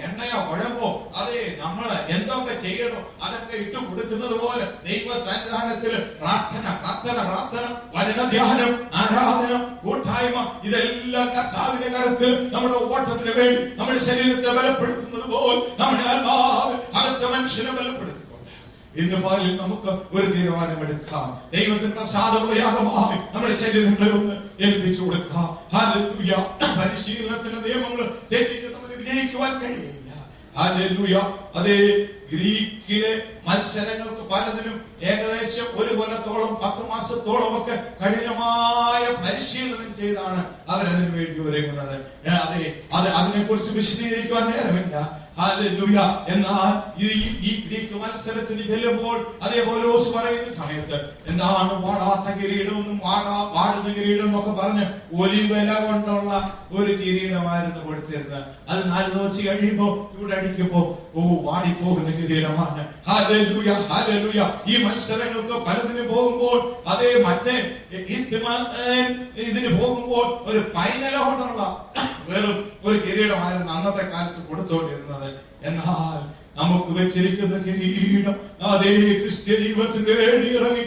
എണ്ണയോ കുഴമ്പോ അതെ നമ്മൾ എന്തൊക്കെ ചെയ്യണോ അതൊക്കെ ഇട്ടു കൊടുക്കുന്നത് പോലെ ദൈവ സന്നിധാനത്തിൽ പ്രാർത്ഥന, വചന ധ്യാനം, ആരാധന, കൂട്ടായ്മ, ഇതെല്ലാം കർത്താവിന്റെ കരത്തിൽ നമ്മുടെ ഓട്ടത്തിന് വേണ്ടി നമ്മുടെ ശരീരത്തെ ബലപ്പെടുത്തുന്നത് പോലെ നമ്മുടെ ആത്മാവ് അകത്തെ മനുഷ്യനെ ബലപ്പെടുത്തും. ഇന്ന് പാലിൽ നമുക്ക് ഒരു തീരുമാനമെടുക്കാം. ദൈവത്തിന്റെ പ്രസാദമുള്ള യാഗമായി നമ്മുടെ ശരീരങ്ങളെ ഒന്ന് ഏൽപ്പിച്ചു കൊടുക്കാം. ഹല്ലേലൂയ. പരിശീലനത്തിന്റെ നിയമങ്ങൾ തെറ്റിച്ച് നമുക്ക് വിജയിക്കുവാൻ കഴിയില്ല. ഹല്ലേലൂയ. അതേ ഗ്രീക്കിലെ മത്സരങ്ങൾക്ക് പലതിനും ഏകദേശം 1 കൊല്ലത്തോളം 10 മാസത്തോളം ഒക്കെ കഠിനമായ പരിശീലനം ചെയ്താണ് അവരതിനു വേണ്ടി ഒരുങ്ങുന്നത്. അതെ അതിനെ കുറിച്ച് വിശദീകരിക്കുവാൻ നേരമില്ല. ഹല്ലേലൂയ. എന്നാൽ ഈ ഗ്രീക്ക് മത്സരത്തിന് ചെല്ലുമ്പോൾ അതേപോലെ പറയുന്ന സമയത്ത് എന്താണ് വാടാത്ത കിരീടമെന്നും വാടുന്ന കിരീടം എന്നൊക്കെ പറഞ്ഞ് ഒലിവില കൊണ്ടുള്ള ഒരു കിരീടമായിരുന്നു കൊടുത്തിരുന്നത്. അത് 4 ദിവസം കഴിയുമ്പോ ചൂടടിക്കുമ്പോ വാടിപ്പോകുന്ന കിരീടമാണ്. ഹല്ലേലൂയ. ഹല്ലേലൂയ. ഈ മത്സരങ്ങൾക്ക് പലതിന് പോകുമ്പോൾ അതേ മറ്റേ ഇതിന് പോകുമ്പോൾ ഒരു പൈനല കൊണ്ടുള്ള വെറും ഒരു കിരീടമായിരുന്നു അന്നത്തെ കാലത്ത് കൊടുത്തോണ്ടിരുന്നത്. എന്നാൽ നമുക്ക് വെച്ചിരിക്കുന്ന കിരീടം അതേ ക്രിസ്ത്യ ജീവിതത്തിന് വേണ്ടി ഇറങ്ങി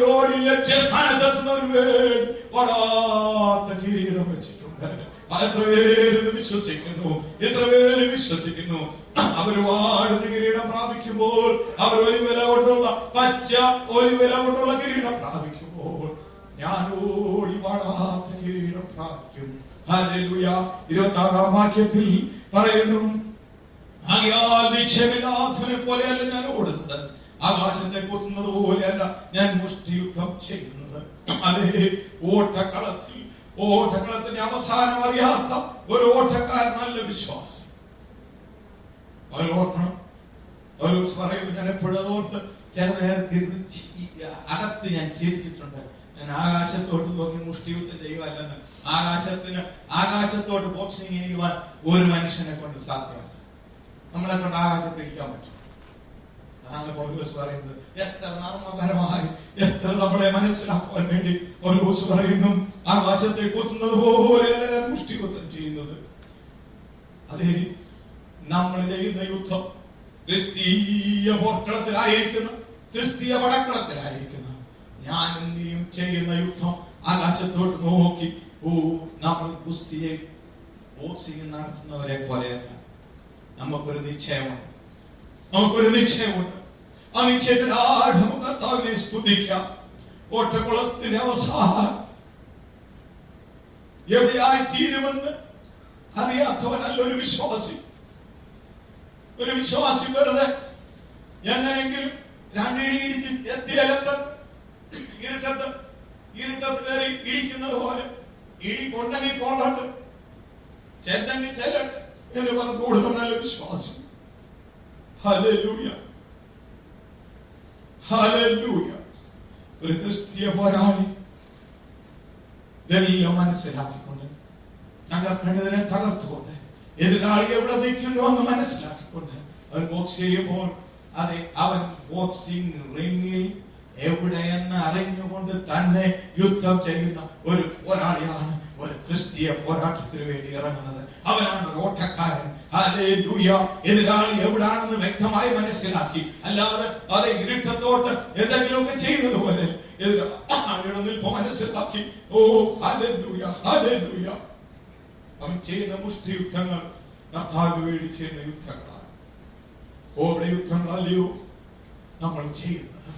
ഓടി ലക്ഷ്യസ്ഥാനത്തെത്തുന്നതിന് വേണ്ടി ഓടാത്ത കിരീടം വെച്ചിട്ടുണ്ട്. എത്ര പേര് വിശ്വസിക്കുന്നു അവർ വാടുന്ന കിരീടം പ്രാപിക്കുമ്പോൾ, അവർ ഒലിവില കൊണ്ടുള്ള പച്ച ഒലിവില കൊണ്ടുള്ള കിരീടം പ്രാപിക്കുമ്പോൾ ഞാൻ ഓടി വാടാത്ത കിരീടം പ്രാപിക്കും. ഹല്ലേലൂയ. 26-ാം വാക്യത്തിൽ പറയുന്നു, ആകയാൽ നിശ്ചയമില്ലാത്തവനെ പോലെയല്ല ഞാൻ ഓടുന്നത്, ആകാശത്തെ കൊത്തുന്നത് പോലെയല്ല ഞാൻ മുഷ്ടിയുദ്ധം ചെയ്യുന്നത്. അതേ ഓട്ടക്കളത്തിന്റെ അവസാനം അറിയാത്ത ഒരു ഓട്ടക്കാരനല്ല വിശ്വാസം. അവർ ഓർക്കണം. പറയുമ്പോൾ ഞാൻ എപ്പോഴും ഓർത്ത് ചില നേരത്തെ അകത്ത് ഞാൻ ചിരിച്ചിട്ടുണ്ട്. ഞാൻ ആകാശത്തോട്ട് നോക്കി മുഷ്ടിയുദ്ധം ചെയ്യുവാല്ലെന്ന്. ആകാശത്തോട്ട് ബോക്സിംഗ് ചെയ്യുവാൻ ഒരു മനുഷ്യനെ കൊണ്ട് സാധ്യമല്ല. നമ്മളെ കൊണ്ട് ആകാശത്തിരിക്കാൻ പറ്റും. അതാണ് പൗലോസ് പറയുന്നത്. എത്ര നർമ്മപരമായി എത്ര നമ്മളെ മനസ്സിലാക്കുവാൻ വേണ്ടി പൗലോസ് പറയുന്നു, ആകാശത്തെ കൊത്തുന്നത് പോലെയല്ല ഞാൻ മുഷ്ടിയുദ്ധം ചെയ്യുന്നത്. അതേ നമ്മൾ ചെയ്യുന്ന യുദ്ധം ക്രിസ്തീയ പോർക്കളത്തിലായിരിക്കുന്ന, ക്രിസ്തീയ പടക്കളത്തിലായിരിക്കുന്ന ഞാൻ എന്തിയും ചെയ്യുന്ന യുദ്ധം ആകാശത്തോട്ട് നോക്കി നമ്മൾ ഗുസ്തിയെ ബോക്സിംഗ് നടത്തുന്നവരെ പോലെയല്ല. നമുക്കൊരു നിശ്ചയമുണ്ട്. ആ നിശ്ചയത്തിനാട് നമുക്ക് കർത്താവിനെ സ്തുതിക്കാം. ഓട്ടക്കുളത്തിന്റെ അവസാനം എവിടെയായി തീരുമെന്ന് അറിയാത്തവനല്ല ഒരു വിശ്വാസി. വെറുതെ എങ്ങനെങ്കിലും രണ്ടിടി ഇടിച്ച് എത്തിയലത്ത് ഇരുട്ടത്ത് കയറി ഇടിക്കുന്നത് പോലെ ഇടി കൊണ്ടെങ്കിൽ കൊള്ളട്ട്, ചെന്നെങ്കിൽ ചെല്ലട്ടെ എന്ന് പറഞ്ഞു കൊടുക്കുന്നല്ല വിശ്വാസം. ഹല്ലേലൂയ. ഹല്ലേലൂയ. ഒരു ക്രിസ്തീയ പോരാളി ഇതെല്ലാം മനസ്സിലാക്കിക്കൊണ്ട്, തകർക്കേണ്ടതിനെ തകർത്തുകൊണ്ട്, എതിരാളി എവിടെ നിൽക്കുന്നു എന്ന് മനസ്സിലാക്കിക്കൊണ്ട് അവൻ ബോക്സ് ചെയ്യുമ്പോൾ അതെ അവൻ ബോക്സിംഗ് റിംഗിൽ എവിടെയെന്ന് അറിഞ്ഞുകൊണ്ട് തന്നെ യുദ്ധം ചെയ്യുന്ന ഒരു പോരാളിയാണ്. ഒരു ക്രിസ്തീയ പോരാട്ടത്തിന് വേണ്ടി ഇറങ്ങുന്നത്. അവനാണ് ഒരു ഓട്ടക്കാരൻ. ഹല്ലേലൂയ. എതിരാളി എവിടാണെന്ന് വ്യക്തമായി മനസ്സിലാക്കി, അല്ലാതെ അത് ഇരുട്ടത്തോട്ട് എന്തെങ്കിലുമൊക്കെ ചെയ്യുന്നത് പോലെ എതിരാളിയുടെ നിൽപ്പ് മനസ്സിലാക്കി. ഓ ഹല്ലേലൂയ, ഹല്ലേലൂയ. അവൻ ചെയ്യുന്ന മുഷ്ടി യുദ്ധങ്ങൾ കർത്താവിന് വേണ്ടി ചെയ്യുന്ന യുദ്ധങ്ങളാണ്. കോവിഡ് യുദ്ധങ്ങളല്ലയോ നമ്മൾ ചെയ്യുന്നത്.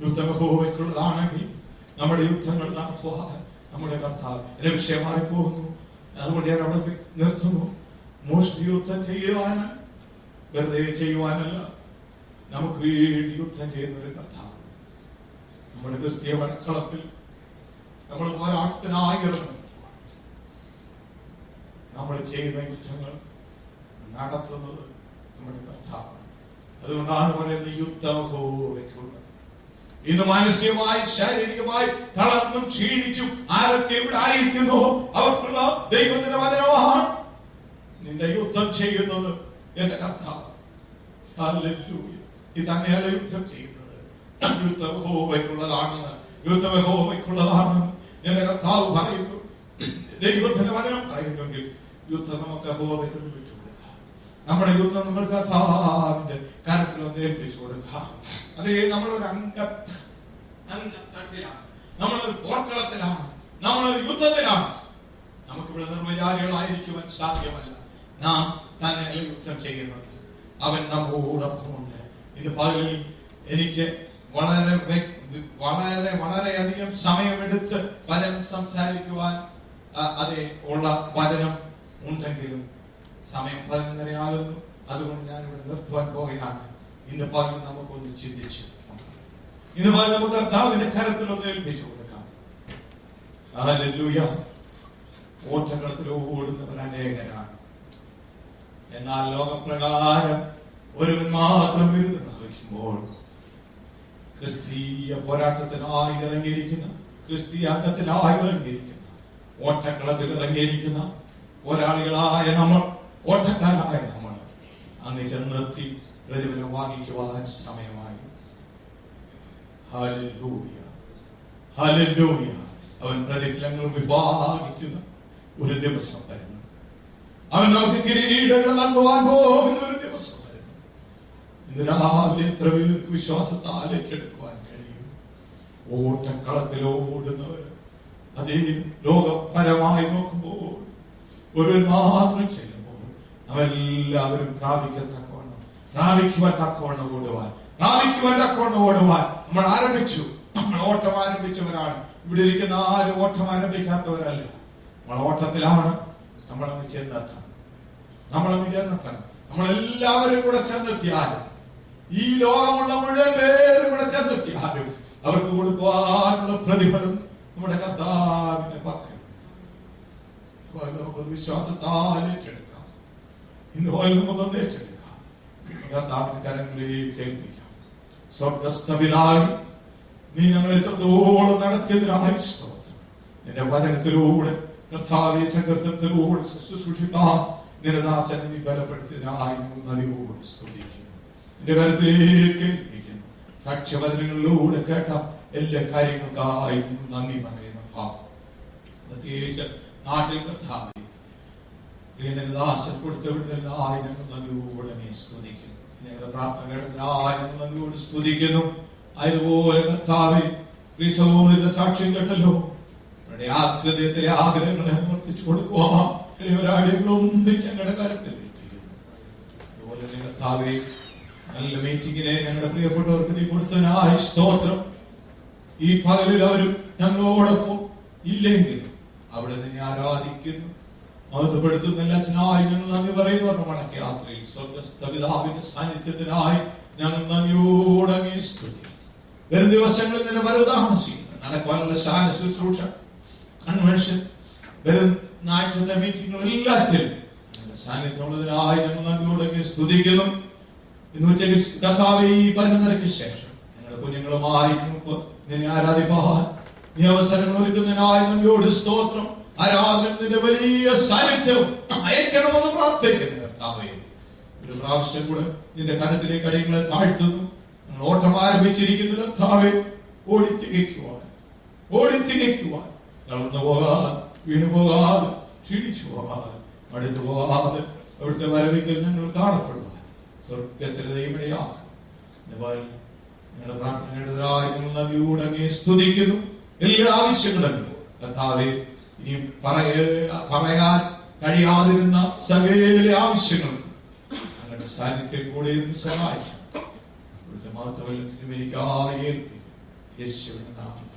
യുദ്ധം യഹോവയ്ക്കുള്ളതാണെങ്കിൽ നമ്മുടെ യുദ്ധങ്ങൾ നടത്തുവാൻ നമ്മുടെ കർത്താവ് ലക്ഷ്യമായി പോകുന്നു. അതുകൊണ്ട് ഞാൻ അവിടെ നിർത്തുന്നു. മുഷ്ടി യുദ്ധം ചെയ്യുവാൻ, വെറുതെ ചെയ്യുവാനല്ല, നമുക്ക് വേണ്ടി യുദ്ധം ചെയ്യുന്ന ഒരു കർത്താവ്. നമ്മുടെ ക്രിസ്തീയ വടക്കളത്തിൽ നമ്മൾ പോരാട്ടത്തിനായി ഇറങ്ങും. നമ്മൾ ചെയ്യുന്ന യുദ്ധങ്ങൾ നടത്തുന്നത് നമ്മുടെ കർത്താവ്. അതുകൊണ്ടാണ് പറയുന്നത് യുദ്ധം യഹോവയ്ക്കുള്ളത്. ഇന്ന് മാനസികമായി ശാരീരികമായി തളർന്നും ക്ഷീണിച്ചും ആരൊക്കെ ഇവിടെ ആയിരിക്കുന്നു അവർക്കുള്ള ദൈവത്തിന്റെ വചനമാണ്. നിന്റെ യുദ്ധം ചെയ്യുന്നത് എന്റെ കർത്താവ്. ഹല്ലേലൂയ. ഇത് തന്നെയല്ല യുദ്ധം ചെയ്യുന്നത്. യുദ്ധം യഹോവയ്ക്കുള്ളതാണെന്ന്, യുദ്ധം യഹോവയ്ക്കുള്ളതാണെന്ന് എന്റെ കർത്താവ് പറയുന്നു. ദൈവത്തിന്റെ വചനം പറയുന്നെങ്കിൽ യുദ്ധം നമുക്ക് യഹോവയ്ക്ക് വിട്ടുകൊടുക്കാം. നമ്മുടെ യുദ്ധം നമ്മൾ കർത്താവിന്റെ കരത്തിലൊന്ന് ഏൽപ്പിച്ചു കൊടുക്കാം. അതേ, നമ്മളൊരു അംഗത്തട്ടിലാണ്, നമ്മളൊരു പോർക്കളത്തിലാണ്, നമ്മളൊരു യുദ്ധത്തിലാണ്. നമുക്കിവിടെ നിർവിചാരികളായിരിക്കുവാൻ സാധ്യമല്ല. നാം തന്നെയല്ല യുദ്ധം ചെയ്യുന്നത്, അവൻ നമ്മോടൊപ്പമുണ്ട്. ഇന്ന് പകലിൽ എനിക്ക് വളരെയധികം സമയമെടുത്ത് വചനം സംസാരിക്കുവാൻ അതേ ഉള്ള വചനം ഉണ്ടെങ്കിലും സമയം 11:30 ആകുന്നു. അതുകൊണ്ട് ഞാനിവിടെ നിർത്തുവാൻ പോകുകയാണ്. ഇന്ന് പകൽ നമുക്കൊന്ന് ചിന്തിച്ചു, ഇന്ന് പകൽ നമുക്ക് കർത്താവിന്റെ കരത്തിലൊന്ന് ഏൽപ്പിച്ചു കൊടുക്കാം. ഹല്ലേലൂയ. ഓട്ടക്കളത്തിൽ ഓടുന്നവർ അനേകരാണ്, എന്നാൽ ലോകപ്രകാരം ഒരുവൻ മാത്രം വിരുദ്ധ പ്രാപിക്കുമ്പോൾ ക്രിസ്തീയ പോരാട്ടത്തിനായി ഇറങ്ങിയിരിക്കുന്ന, ക്രിസ്തീയ അംഗത്തിനായി ഇറങ്ങിയിരിക്കുന്ന, ഓട്ടക്കളത്തിൽ ഇറങ്ങിയിരിക്കുന്ന പോരാളികളായ നമ്മൾ, ഓട്ടക്കാരായ നമ്മൾ അന്ന് ചെന്നെത്തി പ്രതിഫലം വാങ്ങിക്കുവാൻ സമയമായി. Hallelujah, hallelujah. അവൻ പ്രതിഫലങ്ങൾ വിഭാഗിക്കുന്ന ഒരു ദിവസം വരുന്നു. അവൻ നമുക്ക് കിരീടങ്ങൾ നൽകുവാൻ പോകുന്ന ഒരു ദിവസം വരുന്നു. ഇന്ന് രാവിലെ എത്ര പേർക്ക് വിശ്വാസത്താൽ ഏറ്റെടുക്കുവാൻ കഴിയും? ഓട്ടക്കളത്തിൽ ഓടുന്നവർ അതേ ലോകപരമായി നോക്കുമ്പോൾ ഒരു മാത്രം ചെല്ലുമ്പോൾ അവരെല്ലാവരും പ്രാപിക്കുവാൻ തക്കവണ്ണം ഓടുവാൻ നമ്മൾ ആരംഭിച്ചു. നമ്മൾ ഓട്ടം ആരംഭിച്ചവരാണ്. ഇവിടെ ഇരിക്കുന്ന ആരും ഓട്ടം ആരംഭിക്കാത്തവരല്ല. നമ്മൾ ഓട്ടത്തിലാണ്. നമ്മളങ്ങ് ചെന്നെത്തണം. നമ്മളെല്ലാവരും കൂടെ ചെന്നെത്തിയാലും, ഈ ലോകമുള്ള മുഴുവൻ പേരും കൂടെ ചെന്നെത്തിയാലും അവർക്ക് കൊടുക്കുവാനുള്ള പ്രതിഫലം നമ്മുടെ കർത്താവിന്റെ പക്കൽ. നമുക്കൊരു വിശ്വാസത്താൽ ഏറ്റെടുക്കാം. ഇന്ന് നമുക്കൊന്ന് ഏറ്റെടുക്കാം. കർത്താവിന്റെ കരങ്ങളിലേക്ക് ഏൽപ്പിക്കാം. സ്വർഗ്ഗസ്ഥ പിതാവേ, നീ ഞങ്ങളെ എത്രത്തോളം നടത്തിയതിനായി സ്തോത്രം. നിന്റെ വചനത്തിലൂടെ കർത്താവേ, സങ്കീർത്തനത്തിലൂടെ ശുശ്രൂഷിക്കാൻ നിന്റെ ദാസനെ നീ ബലപ്പെടുത്തിയതിനായി നദിയോട് സ്തുതിക്കുന്നു. നിന്റെ കരത്തിലേക്ക് ഏൽപ്പിക്കുന്നു. സാക്ഷ്യവചനങ്ങളിലൂടെ കേട്ട എല്ലാ കാര്യങ്ങൾക്കായി നന്ദി പറയുന്നു. പ്രത്യേകിച്ച് നാട്ടിൽ കർത്താവേ, ദാസൻ കൊടുത്ത വിടുതലായി ഞങ്ങൾ നന്ദിയോടെ നീ സ്തുതിക്കുന്നു. ഞങ്ങളുടെ പ്രാർത്ഥനകളായി ഞങ്ങൾ നന്ദിയോട് സ്തുതിക്കുന്നു. അതുപോലെ കർത്താവേ, സഹോദരന്റെ സാക്ഷ്യം കേട്ടല്ലോ, അവരുടെ ഹൃദയത്തിലെ ആഗ്രഹങ്ങളെ വർദ്ധിച്ചു കൊടുക്കുവാൻ ഒന്നിച്ച് ഞങ്ങളുടെ കാര്യത്തിൽ ഏൽപ്പിക്കുന്നു. അതുപോലെ കർത്താവേ, നല്ല മീറ്റിങ്ങിനെ ഞങ്ങളുടെ പ്രിയപ്പെട്ടവർക്ക് നീ കൊടുത്തതിനായി സ്തോത്രം. ഈ പകലിൽ അവരും ഞങ്ങളോടൊപ്പം ഇല്ലെങ്കിലും അവിടെ നിന്നെ ആരാധിക്കുന്നു, മഹത്വപ്പെടുത്തുന്ന അച്ഛനായി ഞങ്ങൾ നന്ദി പറയുന്നു. മടക്കിയ യാത്രയിൽ സ്വർഗ്ഗസ്ഥ പിതാവിന്റെ സാന്നിധ്യത്തിനായി ഞങ്ങൾ നന്ദിയോടങ്ങി സ്തുതിക്കുന്നു. വരും ദിവസങ്ങളിൽ നിന്നെ വരവ് താമസിക്കുന്നു. നടക്കാനുള്ള ശാല ശുശ്രൂഷ, കൺവെൻഷൻ, വരും നാഴ്ച മീറ്റിങ്ങുകൾ എല്ലാറ്റിലും സാന്നിധ്യമുള്ളതിനായി ഞങ്ങൾ നന്ദിയോടങ്ങി സ്തുതിക്കുന്നു. ഇന്ന് ഉച്ചയ്ക്ക് കർത്താവേ, ഈ 11:30 ശേഷം ഞങ്ങളുടെ കുഞ്ഞുങ്ങളുമായി നമുക്ക് നിന്നെ ആരാധിപ്പാൻ നീ അവസരങ്ങൾ ഒരുക്കുന്നതിനായി നന്ദിയോട് സ്തോത്രം. ആരാധനത്തിന്റെ വലിയ സാന്നിധ്യം അയക്കണമെന്ന് പ്രാർത്ഥിക്കുന്നു. കർത്താവേ, ഒരു പ്രാവശ്യം കൂടെ നിന്റെ കരത്തിലേക്ക് അടിയങ്ങളെ താഴ്ത്തുന്നു. ഞങ്ങൾ ഓട്ടം ആരംഭിച്ചിരിക്കുന്നത് കർത്താവേ, ഓടിത്തികയ്ക്കുവാൻ തളർന്നു പോകാൻ വീണു പോകാതെ, ക്ഷീണിച്ചു പോകാതെ, അടുത്തു പോകാതെ അവിടുത്തെ വരവെങ്കിൽ ഞങ്ങൾ കാണപ്പെടുവാൻ സ്വർഗത്തിലെ ദൈവമണിയാക്കും. ഞങ്ങളുടെ പ്രാർത്ഥനയുടേതായി ഞങ്ങൾ നന്ദിയോടെ അങ്ങയെ സ്തുതിക്കുന്നു. എല്ലാ ആവശ്യങ്ങളും കർത്താവേ, ഇനി പറയാൻ കഴിയാതിരുന്ന സകല ആവശ്യങ്ങൾക്കും ഞങ്ങളുടെ സാന്നിധ്യം കൂടെ സഹായിക്കും. ഇവിടുത്തെ മാത്രമല്ല എനിക്കായി ഏൽപ്പിക്കും. യേശുവിന്റെ നാമത്തിൽ